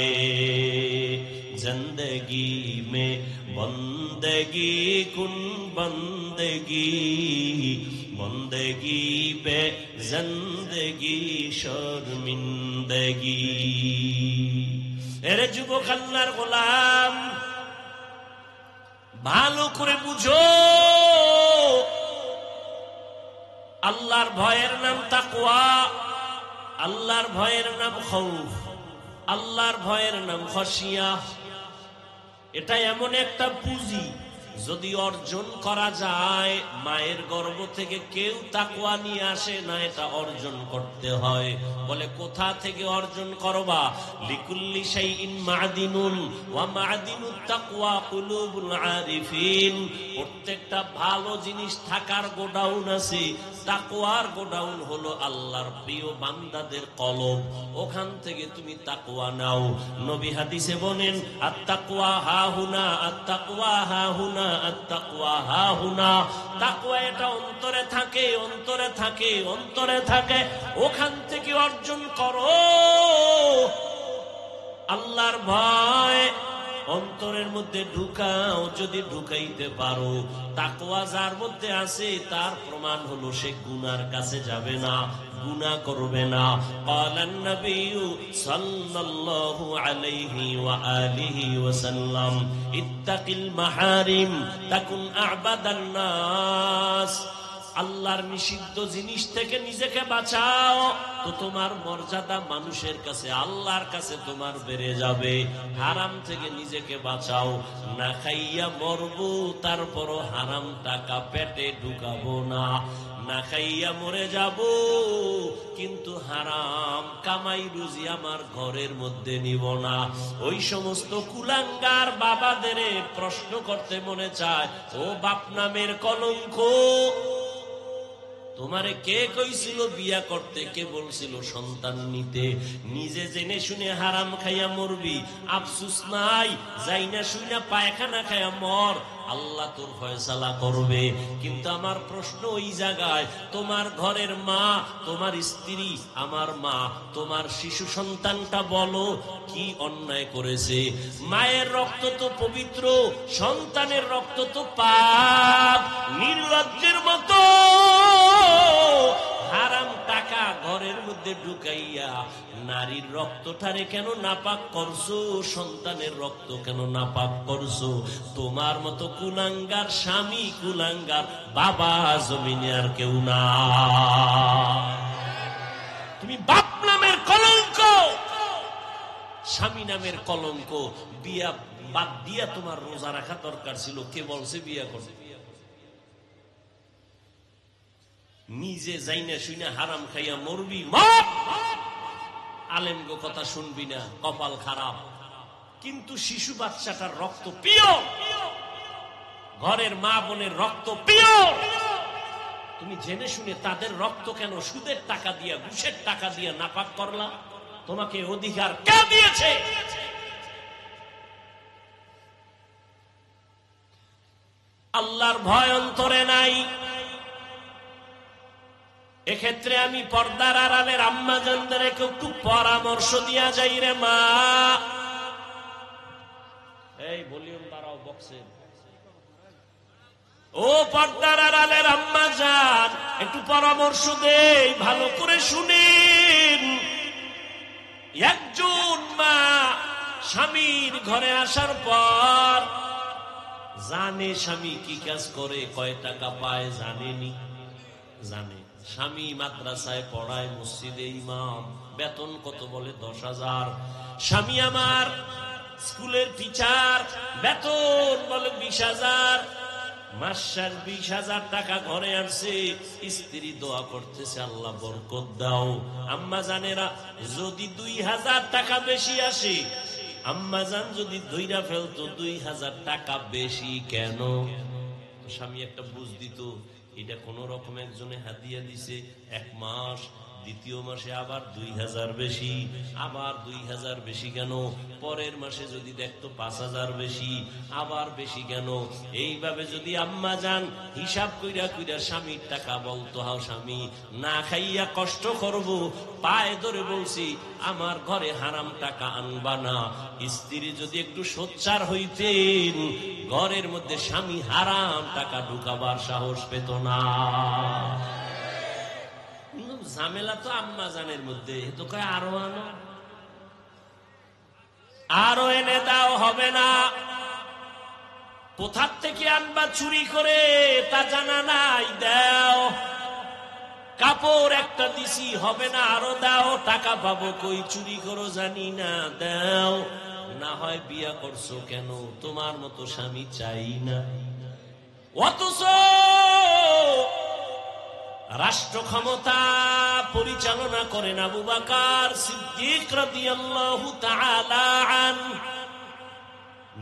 जिंदगी में बंदगी कुन बंदगी, बंदगी पे जिंदगी शर्मिंदगी। এরে যুবক আল্লাহর গোলাম, ভালো করে বুঝো, আল্লাহর ভয়ের নাম তাকওয়া, আল্লাহর ভয়ের নাম খৌফ, আল্লাহর ভয়ের নাম খশিয়া। এটা এমন একটা পুঁজি যদি অর্জন করা যায়, মায়ের গর্ভ থেকে কেউ তাকওয়া নিয়ে আসে না, এটা অর্জন করতে হয়। বলে কোথা থেকে অর্জন করবা? লিকুল্লি শাইইন মা'দিনুন ওয়া মা'দিনুত তাকওয়া কুলুবুল আরিফিন। প্রত্যেকটা ভালো জিনিস থাকার গোডাউন আছে, তাকওয়ার গোডাউন হলো আল্লাহর প্রিয় বান্দাদের কলব। ওখান থেকে তুমি তাকওয়া নাও। নবী হাদিসে বলেন, আত-তাকওয়া হাহুনা, আত-তাকওয়া হাহুনা, আত-তাকওয়া হাহুনা। তাকওয়া এটা অন্তরে থাকে, অন্তরে থাকে, অন্তরে থাকে। ওখান থেকে অর্জন করো আল্লাহর ভয়। অন্তরের মধ্যে ঢুকাও, যদি ঢুকাইতে পারো। তাকওয়া যার মধ্যে আছে তার প্রমাণ হলো সে গুনার কাছে যাবে না, গুনাহ করবে না। ক্বালান নবিয়্যু সাল্লাল্লাহু আলাইহি ওয়া আলিহি ওয়াসাল্লাম, ইত্তাকিল মাহারিম তাকুন আ'বাদান নাস। আল্লাহর নিষিদ্ধ জিনিস থেকে নিজেকে বাঁচাও, তো তোমার মর্যাদা মানুষের কাছে, আল্লাহর কাছে তোমার বেড়ে যাবে। হারাম থেকে নিজেকে বাঁচাও। না খাইয়া মরবো, তারপরও হারাম টাকা পেটে ঢুকাবো না। না খাইয়া মরে যাব, কিন্তু হারাম কামাই রুজি আমার ঘরের মধ্যে নিব না। ওই সমস্ত কুলাঙ্গার বাবাদের প্রশ্ন করতে মনে চায়, ও বাপ নামের কলঙ্ক, তোমারে কে কইছিল বিয়া করতে? কে বলছিল সন্তান নিতে? নিজে জেনে শুনে হারাম খাইয়া মরবি, আফসুস নাই? যাই না শুইনা পায়খানা খাইয়া মর, আল্লাহ তোর ফয়সালা করবে। কিন্তু আমার প্রশ্ন ওই জায়গায়, তোমার ঘরের মা, তোমার স্ত্রী, আমার মা, তোমার শিশু সন্তানটা বলো কি অন্যায় করেছে? মায়ের রক্ত তো পবিত্র, সন্তানের রক্ত তো পাপ। নির্লজ্জের মতো হারাম টাকা ঘরের মধ্যে ঢুকাইয়া নারীর রক্তটারে কেন নাপাক করছো? সন্তানের রক্ত কেন নাপাক করছো? তোমার মতো কুলাঙ্গার স্বামী, কুলাঙ্গার বাবা জমিনে আর কেউ না। তুমি বাপ নামের কলঙ্ক, স্বামী নামের কলঙ্ক। বিয়া বাদ দিয়া তোমার রোজা রাখা দরকার ছিল। কে বলছে বিয়া করছে? নিজে যাই না শুই না হারাম খাইয়া মরবি, আলেমগো কথা শুনবি না, কপাল খারাপ। কিন্তু শিশু বাচ্চাটার রক্ত পিওর, ঘরের মা বোনের রক্ত পিওর। তুমি জেনে শুনে তাদের রক্ত কেন সুদের টাকা দিয়া, ঘুষের টাকা দিয়া নাপাক করলা? তোমাকে অধিকার কে দিয়েছে? আল্লাহর ভয় অন্তরে নাই। এক্ষেত্রে আমি পর্দার আড়ালের আম্মা জানদেরকে একটু পরামর্শ দিয়া যাই রে মা। এই ভলিউম বাড়াও বক্সে। ও পর্দার আড়ালের আম্মা জান, একটু পরামর্শ দেই, ভালো করে শুনেন। একজন মা স্বামীর ঘরে আসার পর জানে স্বামী কি কাজ করে, কয় টাকা পায় জানেনি? জানে। স্বামী মাদ্রাসায় পড়ায়, মসজিদে ইমাম, বেতন কত? বলে 10,000। স্বামী আমার স্কুলের টিচার, বেতন বলে 20,000। মাসের 20,000 টাকা ঘরে আনছে। স্ত্রী দোয়া করতেছে, আল্লাহ বরকত দাও। আম্মা জানেরা, যদি 2,000 টাকা বেশি আসে, আম্মা জান যদি ধইরা ফেলতো 2,000 টাকা বেশি কেন, স্বামী একটা বুঝ দিত, এটা কোন রকম একজনে হাদিয়া দিছে। 1 মাস, দ্বিতীয় মাসে আবার 2,000 বেশি, আবার 2,000 বেশি কেন? পরের মাসে যদি দেখতো 5,000 বেশি, আবার বেশি কেন? এইভাবে যদি আম্মা জান হিসাব কইরা কইরা স্বামীর টাকা বলতো, হাও স্বামী না খাইয়া কষ্ট করব, পায়ে ধরে বলছি আমার ঘরে হারাম টাকা আনবা না। স্ত্রী যদি একটু সোচ্চার হইতেন, ঘরের মধ্যে স্বামী হারাম টাকা ঢুকাবার সাহস পেত না। ঝামেলা তো আম্মা জানের মধ্যে, তো কয় আরো আনো, আরো এনে দাও, হবে না। কোথার থেকে আনবা চুরি করে তা জানা নাই, দাও। কাপড় একটা দিছি, হবে না, আরো দাও। টাকা পাবো কই, চুরি করো জানি না, দাও। না হয় বিয়া করছো কেন? তোমার মতো স্বামী চাই না। অথচ রাষ্ট্র ক্ষমতা পরিচালনা করেন আবু বকর সিদ্দিক রাদিয়াল্লাহু তাআলা আনহু।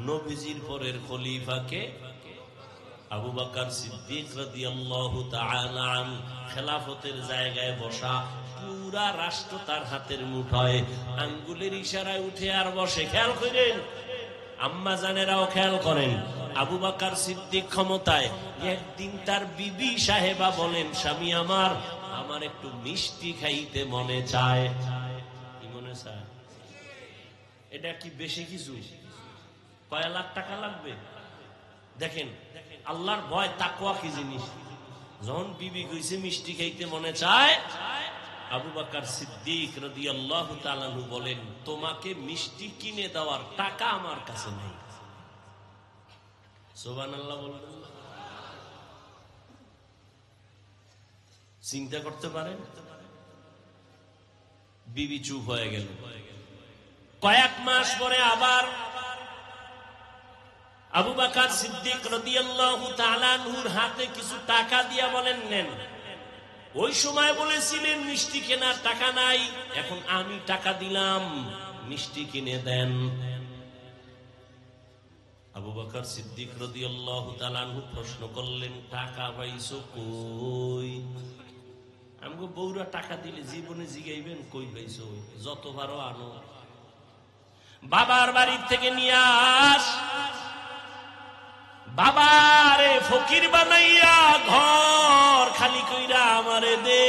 নবীজির পরের খলিফাকে আবু বকর সিদ্দিক রাদিয়াল্লাহু তাআলা আনহু, খেলাফতের জায়গায় বসা, পুরা রাষ্ট্র তার হাতের মুঠোয়, আঙ্গুলের ইশারায় উঠে আর বসে। খেয়াল করেন, আম্মা জানেরাও খেয়াল করেন, আবু বকর সিদ্দিক ক্ষমতায়। একদিন তার বিবি সাহেবা বলেন, স্বামী আমার, আমার একটু মিষ্টি খাইতে মনে চায়। কি মনে চায়? এটা কি বেশি কিছু? কয় লাখ টাকা লাগবে? দেখেন আল্লাহর ভয়, তাকওয়া কি জিনিস। যখন বিবি কইছে মিষ্টি খাইতে মনে চায়, আবু বকর সিদ্দিক রাদিয়াল্লাহু তাআলা আনহু বলেন, তোমাকে মিষ্টি কিনে দেওয়ার টাকা আমার কাছে নেই। সুবহানাল্লাহ বলবেন। চিন্তা করতে পারেন। বিবি চুপ হয়ে গেল। কয়েক মাস পরে আবার আবু বকর সিদ্দিক রাদিয়াল্লাহু তাআলা আনহুর হাতে কিছু টাকা দিয়া বলেন, নেন। ওই সময় বলেছিলেন মিষ্টি কেনার টাকা নাই, এখন আমি টাকা দিলাম, মিষ্টি কিনে দেন। আবু বকর সিদ্দিক রাদিয়াল্লাহু তাআলা আনহু প্রশ্ন করলেন, টাকা পাইছো কই? আমগো বউরা টাকা দিলে জীবনে জিগাইবেন কই পাইছো? যতবারও আনো, বাবার বাড়ি থেকে নিয়ে আস, বাবারে ফকির বানাইয়া ঘর খালি কইরা আমারে দে।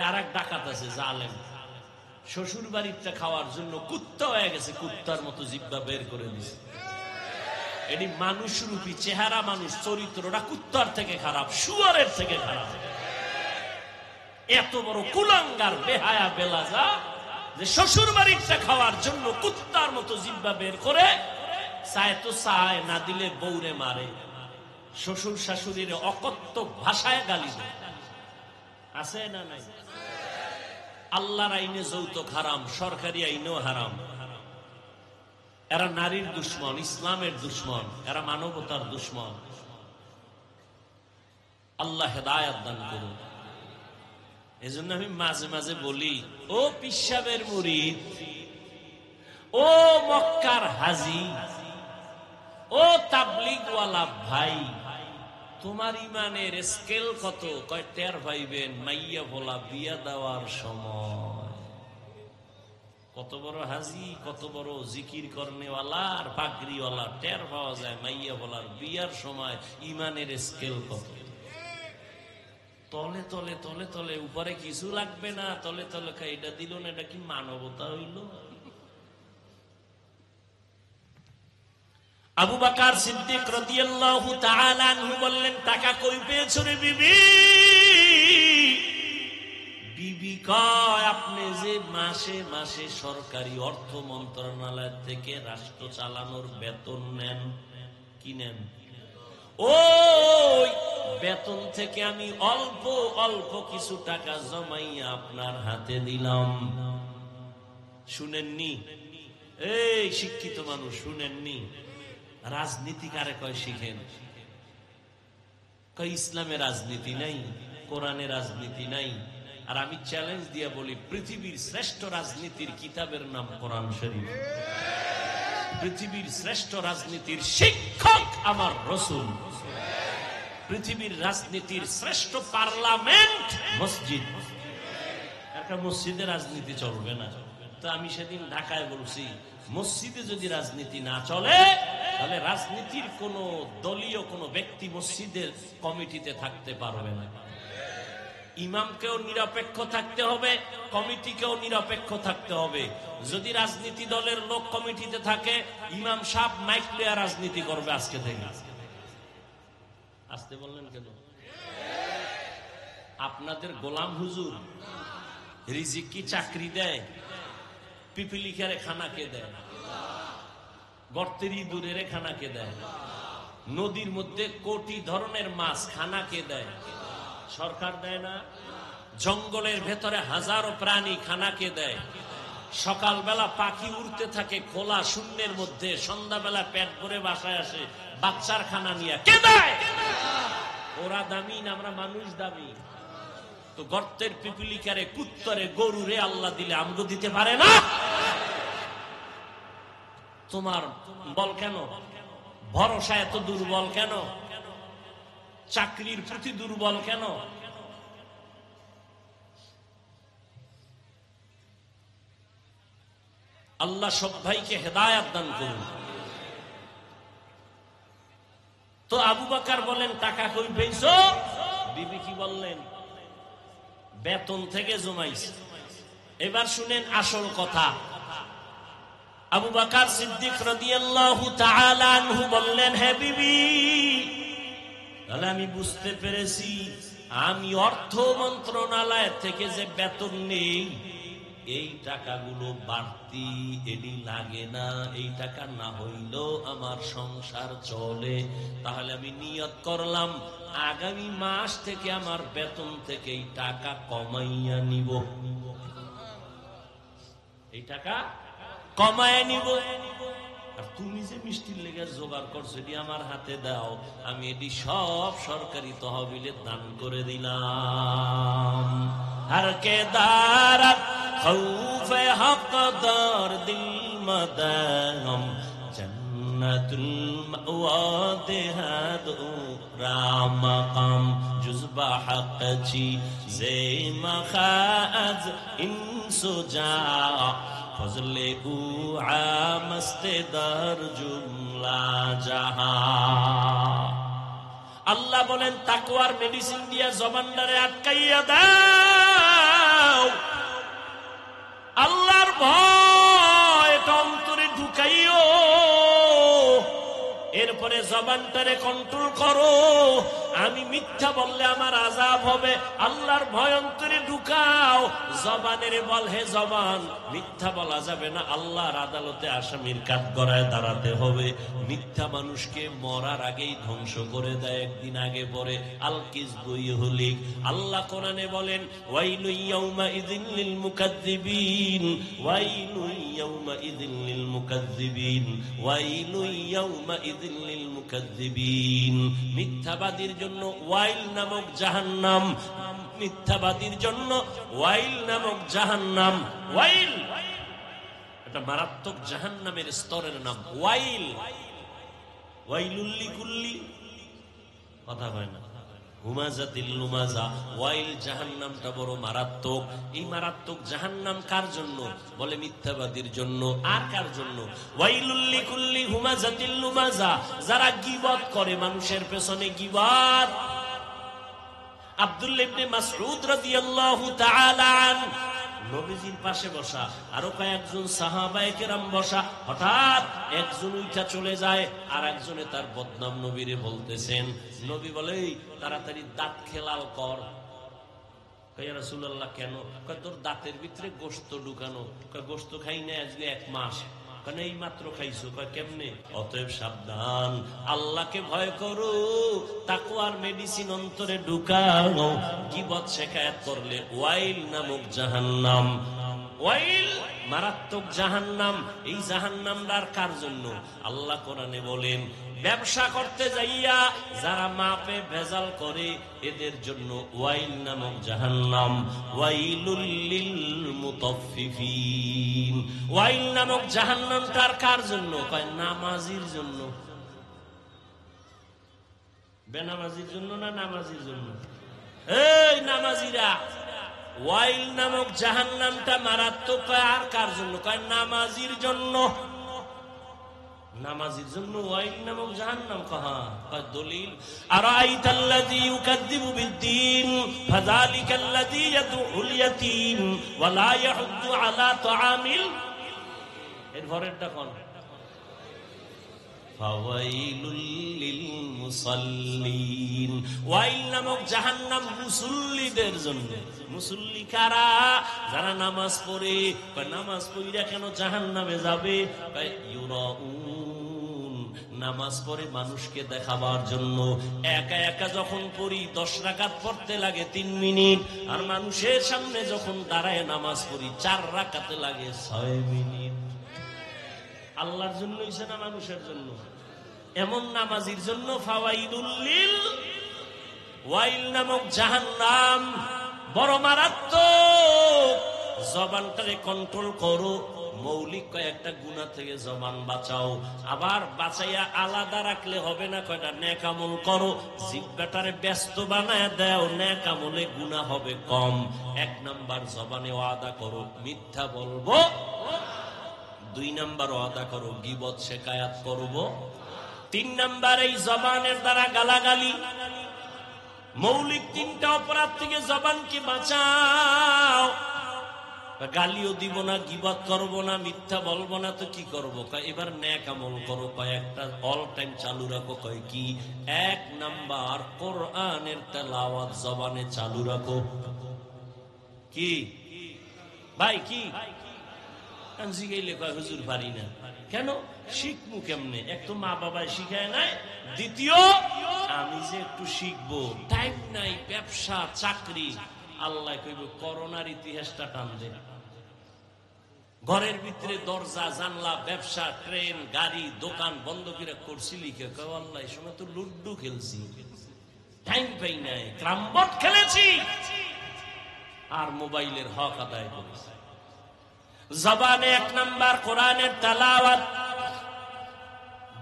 আর এক ডাকাত আছে জালেম, শ্বশুর বাড়িতে খাওয়ার জন্য কুত্তা হয়ে গেছে, কুত্তার মতো জিব্বা বের করে দিছে। এটি মানুষ রূপী চেহারা, মানুষ চরিত্রটা কুত্তার থেকে খারাপ, শুয়ারের থেকে খারাপ। এত বড় কুলাঙ্গার বেহায়া বেলাজা যে শ্বশুর বাড়িতে খাওয়ার জন্য কুত্তার মতো জিব্বা বের করে, চায় তো চায়, না দিলে বউরে মারে, শ্বশুর শাশুড়ির অকথ্য ভাষায় গালি দেয়। আছে না নাই? আল্লাহর আইনে যৌতুক হারাম, সরকারি আইনেও হারাম। এরা নারীর দুশ্মন, ইসলামের দুশ্মন, এরা মানবতার দুশ্মন। আল্লাহ হেদায়েত দান করুন। এজন্য আমি মাঝে মাঝে বলি, ও পিসাবের মুরিদ, ও মক্কার হাজি, ও তাবলীগওয়ালা ভাই, তোমার ইমানের স্কেল কত? কয় টের পাইবেন মাইয়া ভোলা বিয়া দেওয়ার সময়। কত বড় হাজি, কত বড় জিকির করনেওয়ালা আর পাগড়িওয়ালা, টের পাওয়া যায় মাইয়া ভোলার বিয়ার সময় ইমানের স্কেল কত। তলে তলে তলে তলে, উপরে কিছু লাগবে না, তলে তলে খাই, এটা দিল না, এটা কি মানবতা হইল? আবু বকর সিদ্দিক রাদিয়াল্লাহু তাআলা আনহু বললেন, টাকা কই পেয়েছো রে বিবি? বিবি কয়, আপনি যে মাসে মাসে সরকারি অর্থ মন্ত্রণালয় থেকে রাষ্ট্র চালানোর বেতন নেন, কি নেন? ওই বেতন থেকে আমি অল্প অল্প কিছু টাকা জমাইয়া আপনার হাতে দিলাম। শুনেননি? এই শিক্ষিত মানুষ শুনেননি? রাজনীতি কারে কয় শিখেন। কয় ইসলামে রাজনীতি নাই, কোরআনে রাজনীতি নাই। আর আমি চ্যালেঞ্জ দিয়ে বলি, পৃথিবীর শ্রেষ্ঠ রাজনীতির কিতাবের নাম কোরআন শরীফ। পৃথিবীর শ্রেষ্ঠ রাজনীতির শিক্ষক আমার রাসূল। পৃথিবীর রাজনীতির শ্রেষ্ঠ পার্লামেন্ট মসজিদ। একটা মসজিদে রাজনীতি চলবে না। তো আমি সেদিন ঢাকায় বলছি, মসজিদে যদি রাজনীতি না চলে, তাহলে রাজনীতির কোন দলীয় কোন ব্যক্তি মসজিদের কমিটিতে থাকতে পারবে না। ইমামকেও নিরপেক্ষ থাকতে হবে, কমিটিকেও নিরপেক্ষ থাকতে হবে। যদি রাজনীতি দলের লোক কমিটিতে থাকে, ইমাম সাহেব মাইক লিয়ে রাজনীতি করবে আজকে থেকে। আসতে বললেন কেন? আপনাদের গোলাম হুজুর রিজিক কি চাকরি দেয়? পিপিলিকারে খানা কে দেয়? গর্তের ইঁদুরের খানা কে দেয়? নদীর মধ্যে কোটি ধরনের মাছ খানা কে দেয়? সরকার দেয় না? জঙ্গলের ভেতরে হাজারো প্রাণী খানা কে দেয়? সকালবেলা পাখি উড়তে থাকে খোলা শূন্যের মধ্যে, সন্ধ্যাবেলা পেট ভরে বাসায় আসে বাচ্চার খানা নিয়ে। কে দেয়? ওরা দামি না আমরা মানুষ দামি? তো গর্তের পিপিলিকারে, কুত্তরে, গরুরে আল্লাহ দিলে আমগো দিতে পারে না? তোমার বল কেন? ভরসা এত দুর্বল কেন? চাকরির প্রতি দুর্বল কেন? আল্লাহ সব ভাইকে হেদায়েত দান করুন। তো আবু বকর বলেন টাকা কই পেয়েছো? বিবি কি বললেন? বেতন থেকে জমাইছে। এবার শুনেন আসল কথা। আবু বকর সিদ্দিক রাদিয়াল্লাহু তাআলা আনহু বললেন, হে বিবি, তাহলে আমি বুঝতে পেরেছি আমি অর্থ মন্ত্রণালয় থেকে যে বেতন নেই এই টাকাগুলো বাড়তি, এডি লাগে না। এই টাকা না হইলেও আমার সংসার চলে। তাহলে আমি নিয়ত করলাম আগামী মাস থেকে আমার বেতন থেকে এই টাকা কমাইয়া নিব, এই টাকা কমায় নিব। আর তুমি যে মিষ্টির লেগে জোগাড় করছো এটি আমার হাতে দাও, আমি এটি সব সরকারি তহবিলে দান করে দিলাম। हर के दारत खौफ हक दार दिल मदाम जन्नतुल मअवा देहद राम मकाम जुज़बा हक ची ज़े मखाज इंसो जा फजले उ आमस्ते दर जुमला जहां। আল্লাহ বলেন তাকওয়ার মেডিসিন দিয়া জবানটারে আটকাইয়া দাও, আল্লাহর ভয় এটা অন্তরে ঢুকাইও, এরপরে জবানটারে কন্ট্রোল করো। আমি মিথ্যা বললে আমার আযাব হবে, আল্লাহর ভয় অন্তরে ঢুকাও। জবানের বল, হে জবান মিথ্যা বলা যাবে না, আল্লাহর আদালতে আসামির কাঠগড়ায় দাঁড়াতে হবে। মিথ্যা মানুষকে মরার আগেই ধ্বংস করে দেয়, একদিন আগে পরে। আল কিযবু ইহলিক। আল্লাহ কোরআনে বলেন ওয়াইলু ইয়াউমা ইযিন লিল মুকাজ্জিবিন, ওয়াইলু ইয়াউমা ইযিন লিল মুকাজ্জিবিন, ওয়াইলু ইয়াউমা ইযিন লিল মুকাজ্জিবিন। মিথ্যাবাদীর জন্য ওয়াইল নামক জাহান্নাম, মিথ্যাবাদীর জন্য ওয়াইল নামক জাহান্নাম। ওয়াইল এটা মারাত্মক জাহান্নামের স্তরের নাম ওয়াইল। ওয়াইলুল লিকুল্লি, কথা হয় না, হুমাজাতিল লুমাজা। ওয়াইল জাহান্নামটা বড় মারাত্মক। এই মারাত্মক জাহান্নাম কার জন্য? বলে মিথ্যাবাদীর জন্য। আর কার জন্য? ওয়াইলুল লিকুল্লি হুমাজাতিল লুমাজা, যারা গীবত করে, মানুষের পেছনে গীবত। আব্দুল্লাহ ইবনে মাসউদ রাদিয়াল্লাহু তাআলা আনহু নবীজির পাশে বসা, আরো কয়েকজন সাহাবায়ে কেরাম বসা। হঠাৎ একজন উঠা চলে যায়, আর একজনে তার বদনাম নবীরে বলতেছেন। নবী বলে তাড়াতাড়ি দাঁত খেলাল কর। কয় রাসূলুল্লাহ কেন? কয় তোর দাঁতের ভিতরে গোশত ঢুকানো। কয় গোশত খাই না আজকে 1 মাস। কারণ এই মাত্র খাইছো। কয় কেমনে? অতএব সাবধান, আল্লাহকে ভয় করো, তাকওয়ার মেডিসিন অন্তরে ঢুকাও। গীবত শিকায়াত করলে ওয়াইল নামক জাহান্নাম, ওয়াইল মারাত্মক জাহান্নাম। এই জাহান্নামটার কার জন্য? আল্লাহ কোরআনে বলেন ব্যবসা করতে যাইয়া যারা মাপে ভেজাল করে এদের জন্য ওয়াইল নামক জাহান্নাম। ওয়াইলুল লিল মুতাফফিফিন। ওয়াইল নামক জাহান্নামটার কার জন্য? কয় নামাজির জন্য। বেনামাজির জন্য না নামাজির জন্য? এই নামাজিরা, ওয়াইল নামক জাহান্নামটা মারাত্মক। আর কার জন্য? কয় নামাজির জন্য। নামাজির জন্য ওয়াইল নামক জাহান্নাম। কহা? কয় দলিল আরাইতাল্লাযী ইউকাযযিবু বিদ্দীন ফাযালিকাল্লাযী ইয়াদউল ইয়াতীম ওয়া লা ইয়াহুদ্দু আলা তাআমিল। এর পরেরটা কোন? ফাওয়াইলুল লিল মুসাল্লিন। ওয়াইল নামক জাহান্নাম মুসল্লিদের জন্য। মুসল্লি কারা? যারা নামাজ পড়ে। নামাজ পড়িরা কেন জাহান্নামে যাবে? ইউরাউন নামাজ পড়ে মানুষকে দেখাবার জন্য। একা একা যখন পড়ি 10 রাকাত পড়তে লাগে 3 মিনিট, আর মানুষের সামনে যখন দাঁড়ায় নামাজ পড়ি 4 রাকাতে লাগে 6 মিনিট। আল্লাহর জন্য হইছে না মানুষের জন্য? এমন নামাজির জন্য ফাওয়াইদুল লিল ওয়াইল নামক জাহান্নাম বড় মারাত্মক। জবানটারে কন্ট্রোল করো, মৌলিক কয়েকটা গুনাহ থেকে জবান বাঁচাও। আবার বাঁচাইয়া আলাদা রাখলে হবে না, কয়টা নেক আমল করো, জিহ্বাটারে ব্যস্ত বানায় দাও, নেক আমলে গুনাহ হবে কম। 1 নাম্বার জবানে ওয়াদা করো মিথ্যা বলবো, 2 নাম্বার ওয়াদা করো গীবত শিকায়াত করব, 3 নাম্বার এই জবানের দ্বারা গালাগালি। মৌলিক 3টা অপরাধ থেকে জবানকে বাঁচাও। গালিও দিব না, গীবত করব না, মিথ্যা বলবো না, তো কি করবো? এবার নেক আমল করো, কয়েকটা অল টাইম চালু রাখো। কয় কি? 1 নাম্বার কোরআনের তেলাওয়াত জবানে চালু রাখো। কি ভাই কি শিখাইলে? কয় হুজুর পারি না। কেন? শিখবো কেমনে? এক তো মা বাবায় শিখায় নাই, দ্বিতীয় আমি যে একটু শিখবো টাইম নাই, ব্যবসা চাকরি। আল্লাহ কইব করোনার ইতিহাসটা টান দে। ঘরের ভিতরে দরজা জানলা ব্যবসা ট্রেন গাড়ি দোকান বন্ধ করে করছিলি কে? কয় আল্লাহ এই সময় তো লুড্ডু খেলছি, টাইম পাই নাই, ক্রামবোর্ড খেলেছি, আর মোবাইলের হক আদায় করেছি। জবানে 1 নাম্বার কোরআনের তেলাওয়াত।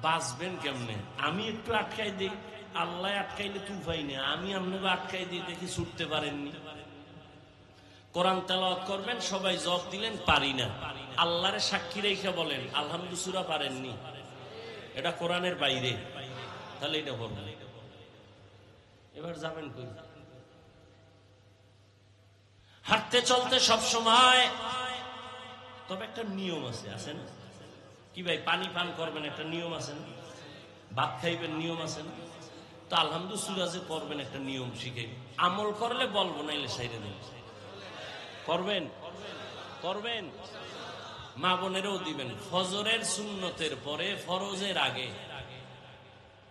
বাঁচবেন কেমনে? আমি একটু আটকাই দিই, আল্লাহ আটকাইলে তুফাই না, আমি আপনাকে আটকাই দিই, দেখি ছুটতে পারেননি। কোরআন তেলাওয়াত করবেন, সবাই জবাব দিলেন পারি না, আল্লাহরে সাক্ষী রেখে বলেন আলহামদুলিল্লাহ সূরা পারেননি, এটা কোরআনের বাইরে, তাহলে এটা বলবেন। এবার যাবেন কই? হাঁটতে চলতে সব সময়, তবে একটা নিয়ম আছে, আছে না? কি ভাই, পানি পান করবেন একটা নিয়ম আছে না? ভাত খাইবেন নিয়ম আছে না? তো আলহামদুলিল্লাহ সূরা যে পড়বেন একটা নিয়ম শিখাই। আমল করলে বলবো, নাইলে সাইরে দেব। করবেন করবেন, মা বোনেরও দিবেন। ফজরের সুন্নতের পরে ফরজের আগে,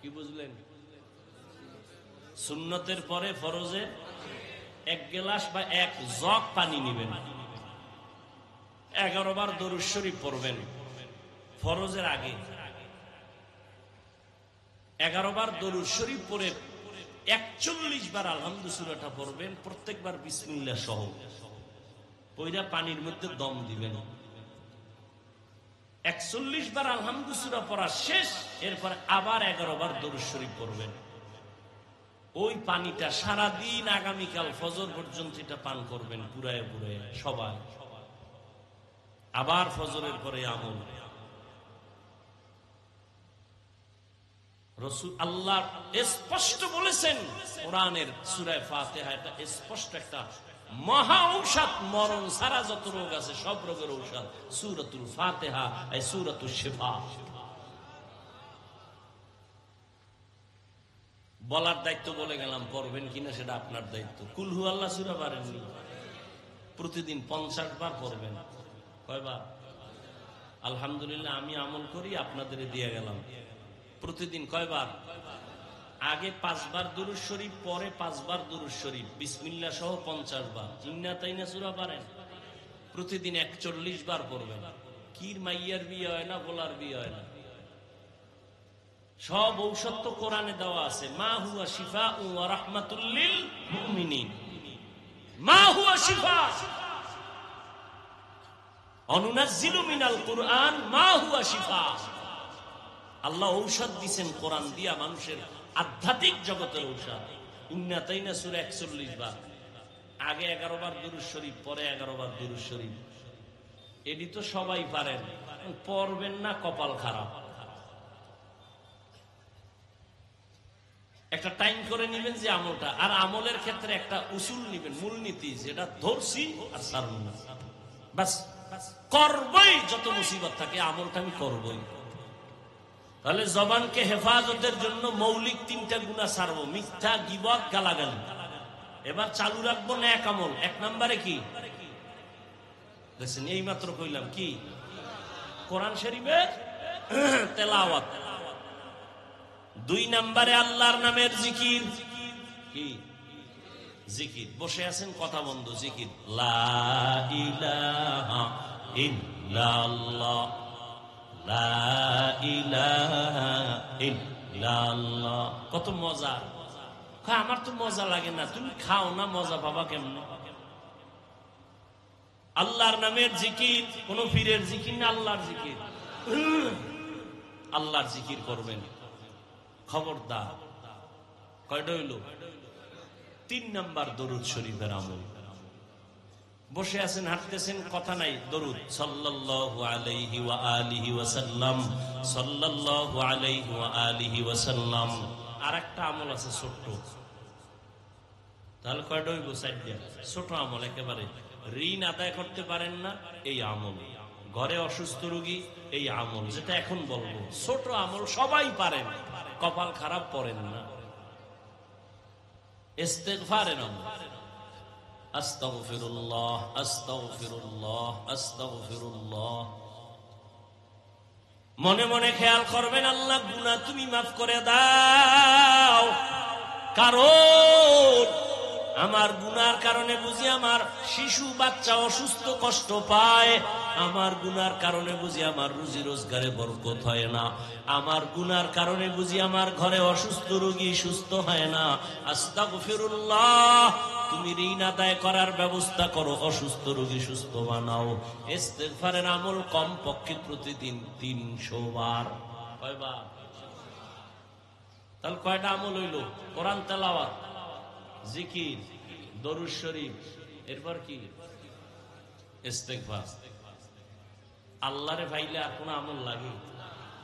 কি বুঝলেন? সুন্নতের পরে ফরজের 1 গ্লাস বা 1 জগ পানি নিবেন, 11 বার দরুদ শরীফ পড়বেন। ফরজের আগে 11 বার দরুদ শরীফ পড়ে 41 বার আলহামদুলিল্লাহ সূরাটা পড়বেন, প্রত্যেকবার বিসমিল্লাহ সহ পয়রা পানির মধ্যে দম দিবেন। 41 বার আলহামদুলিল্লাহ সূরা পড়া শেষ, এরপর আবার 11 বার দরুদ শরীফ পড়বেন। ওই পানিটা সারাদিন আগামীকাল ফজর পর্যন্ত এটা পান করবেন, পুরায় পুরায় সবাই। আবার ফজরের পরে আমল। রাসূল আল্লাহ স্পষ্ট বলেছেন কোরআনের সূরা ফাতিহা, এটা স্পষ্ট একটা মহা ঔষধ। মরণ সারা যত রোগ আছে সব রোগের ঔষধ সূরাতুল ফাতিহা, এই সূরাতুল শিফা। বলার দায়িত্ব বলে গেলাম, পড়বেন কিনা সেটা আপনার দায়িত্ব। কুল হু আল্লাহ সূরা পারেননি, প্রতিদিন 50 বার পড়বেন। কয়বার? আলহামদুলিল্লাহ আমি আমল করি, আপনাদের দিয়ে গেলাম। প্রতিদিন কয়বার? আগে 5 বার দুরূদ শরীফ, পরে 5 বার দুরূদ শরীফ, বিসমিল্লাহ সহ 50 বার। ইন্না তাইনা সূরা পারেন, প্রতিদিন 41 বার পড়বেন। কির মাইয়ার বিয়ে হয় না, বলার বিয়ে হয় না, সব ঔষধ তো কোরআনে দেওয়া আছে। মা হুয়া শিফা ওয়া রাহমাতুল লিল মুমিনিন, মা হুয়া শিফা অনুনাজ্জিলু মিনাল কুরআন মা হুয়া শিফা। আল্লাহ ঔষধ দিবেন কোরআন দিয়া, মানুষের আধ্যাত্মিক জগতের ঔষধ। ইন্না তাইনা সূরা 41 বার, আগে 11 বার দুরূদ শরীফ, পরে 11 বার দুরূদ শরীফ। এটি তো সবাই পারেন, পড়বেন না, কপাল খারাপ। একটা টাইম করে নিবেন যে আমলটা, আর আমলের ক্ষেত্রে একটা উসুল নিবেন, মূলনীতি, যেটা ধরছি আর ছাড়ব না, বাস করবই। যত মুসিবত থাকে আমলটা আমি করবই। তাহলে জবানকে হেফাজতের জন্য মৌলিক 3টা গুনাহ ছাড়বো, মিথ্যা, গীবত, গালাগালি। এবার চালু রাখবো নেক আমল। 1 নম্বরে কি দেখছেন? এই মাত্র কইলাম কি? কোরআন শরীফের তেলাওয়াত। দুই নম্বরে আল্লাহর নামের জিকির। কি জিকির? বসে আছেন কথা বন্ধ, জিকির লা ইলাহা ইল্লাল্লাহ, লা ইলাহা ইল্লাল্লাহ। কত মজা! আমার তো মজা লাগে না, তুমি খাও না, মজা পাবা কেমন? আল্লাহর নামের জিকির, কোন পীরের জিকির না, আল্লাহর জিকির। আল্লাহর জিকির করবেন। খবরদার। কয়টা হইল? 3 নাম্বার দরুদ শরীফের আমল। বসে আছেন, হাঁটতেছেন, কথা নাই, দরুদ সাল্লাল্লাহু আলাইহি ওয়া আলিহি ওয়াসাল্লাম, সাল্লাল্লাহু আলাইহি ওয়া আলিহি ওয়াসাল্লাম। আর একটা আমল আছে ছোট্ট, তাহলে কয়টা হইব? 4টা। ছোট আমল একেবারে। ঋণ আদায় করতে পারেন না, এই আমল। ঘরে অসুস্থ রোগী, এই আমল, যেটা এখন বলবো। ছোট আমল, সবাই পারেন, কপাল খারাপ পড়েন না। ইস্তেগফারের আমল। আস্তাগফিরুল্লাহ, আস্তাগফিরুল্লাহ, আস্তাগফিরুল্লাহ। মনে মনে খেয়াল করবেন, আল্লাহ গুনাহ তুমি মাফ করে দাও, কারণ আমার গুনার কারণে বুঝি আমার শিশু বাচ্চা অসুস্থ কষ্ট পায়, আমার গুনার কারণে বুঝি আমার রুজি রোজগারে বরকত হয় না, আমার গুনার কারণে বুঝি আমার ঘরে অসুস্থ রোগী সুস্থ হয় না। আস্তাগফিরুল্লাহ, তুমি ঋণ আদায় করার ব্যবস্থা করো, অসুস্থ রোগী সুস্থ বানাও। ইস্তেগফারের আমল কমপক্ষে প্রতিদিন 300 বার। কয়বার? তাহলে কয়টা আমল হইল? কোরআন তেলাওয়াত, জিকির, দরুদ শরীফ, এরপর কি? ইস্তেগফার। আল্লাহরে ভাইলে আর কোন আমল লাগে?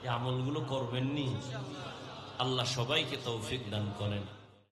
এই আমলগুলো করবেননি। আল্লাহ সবাইকে তৌফিক দান করেন।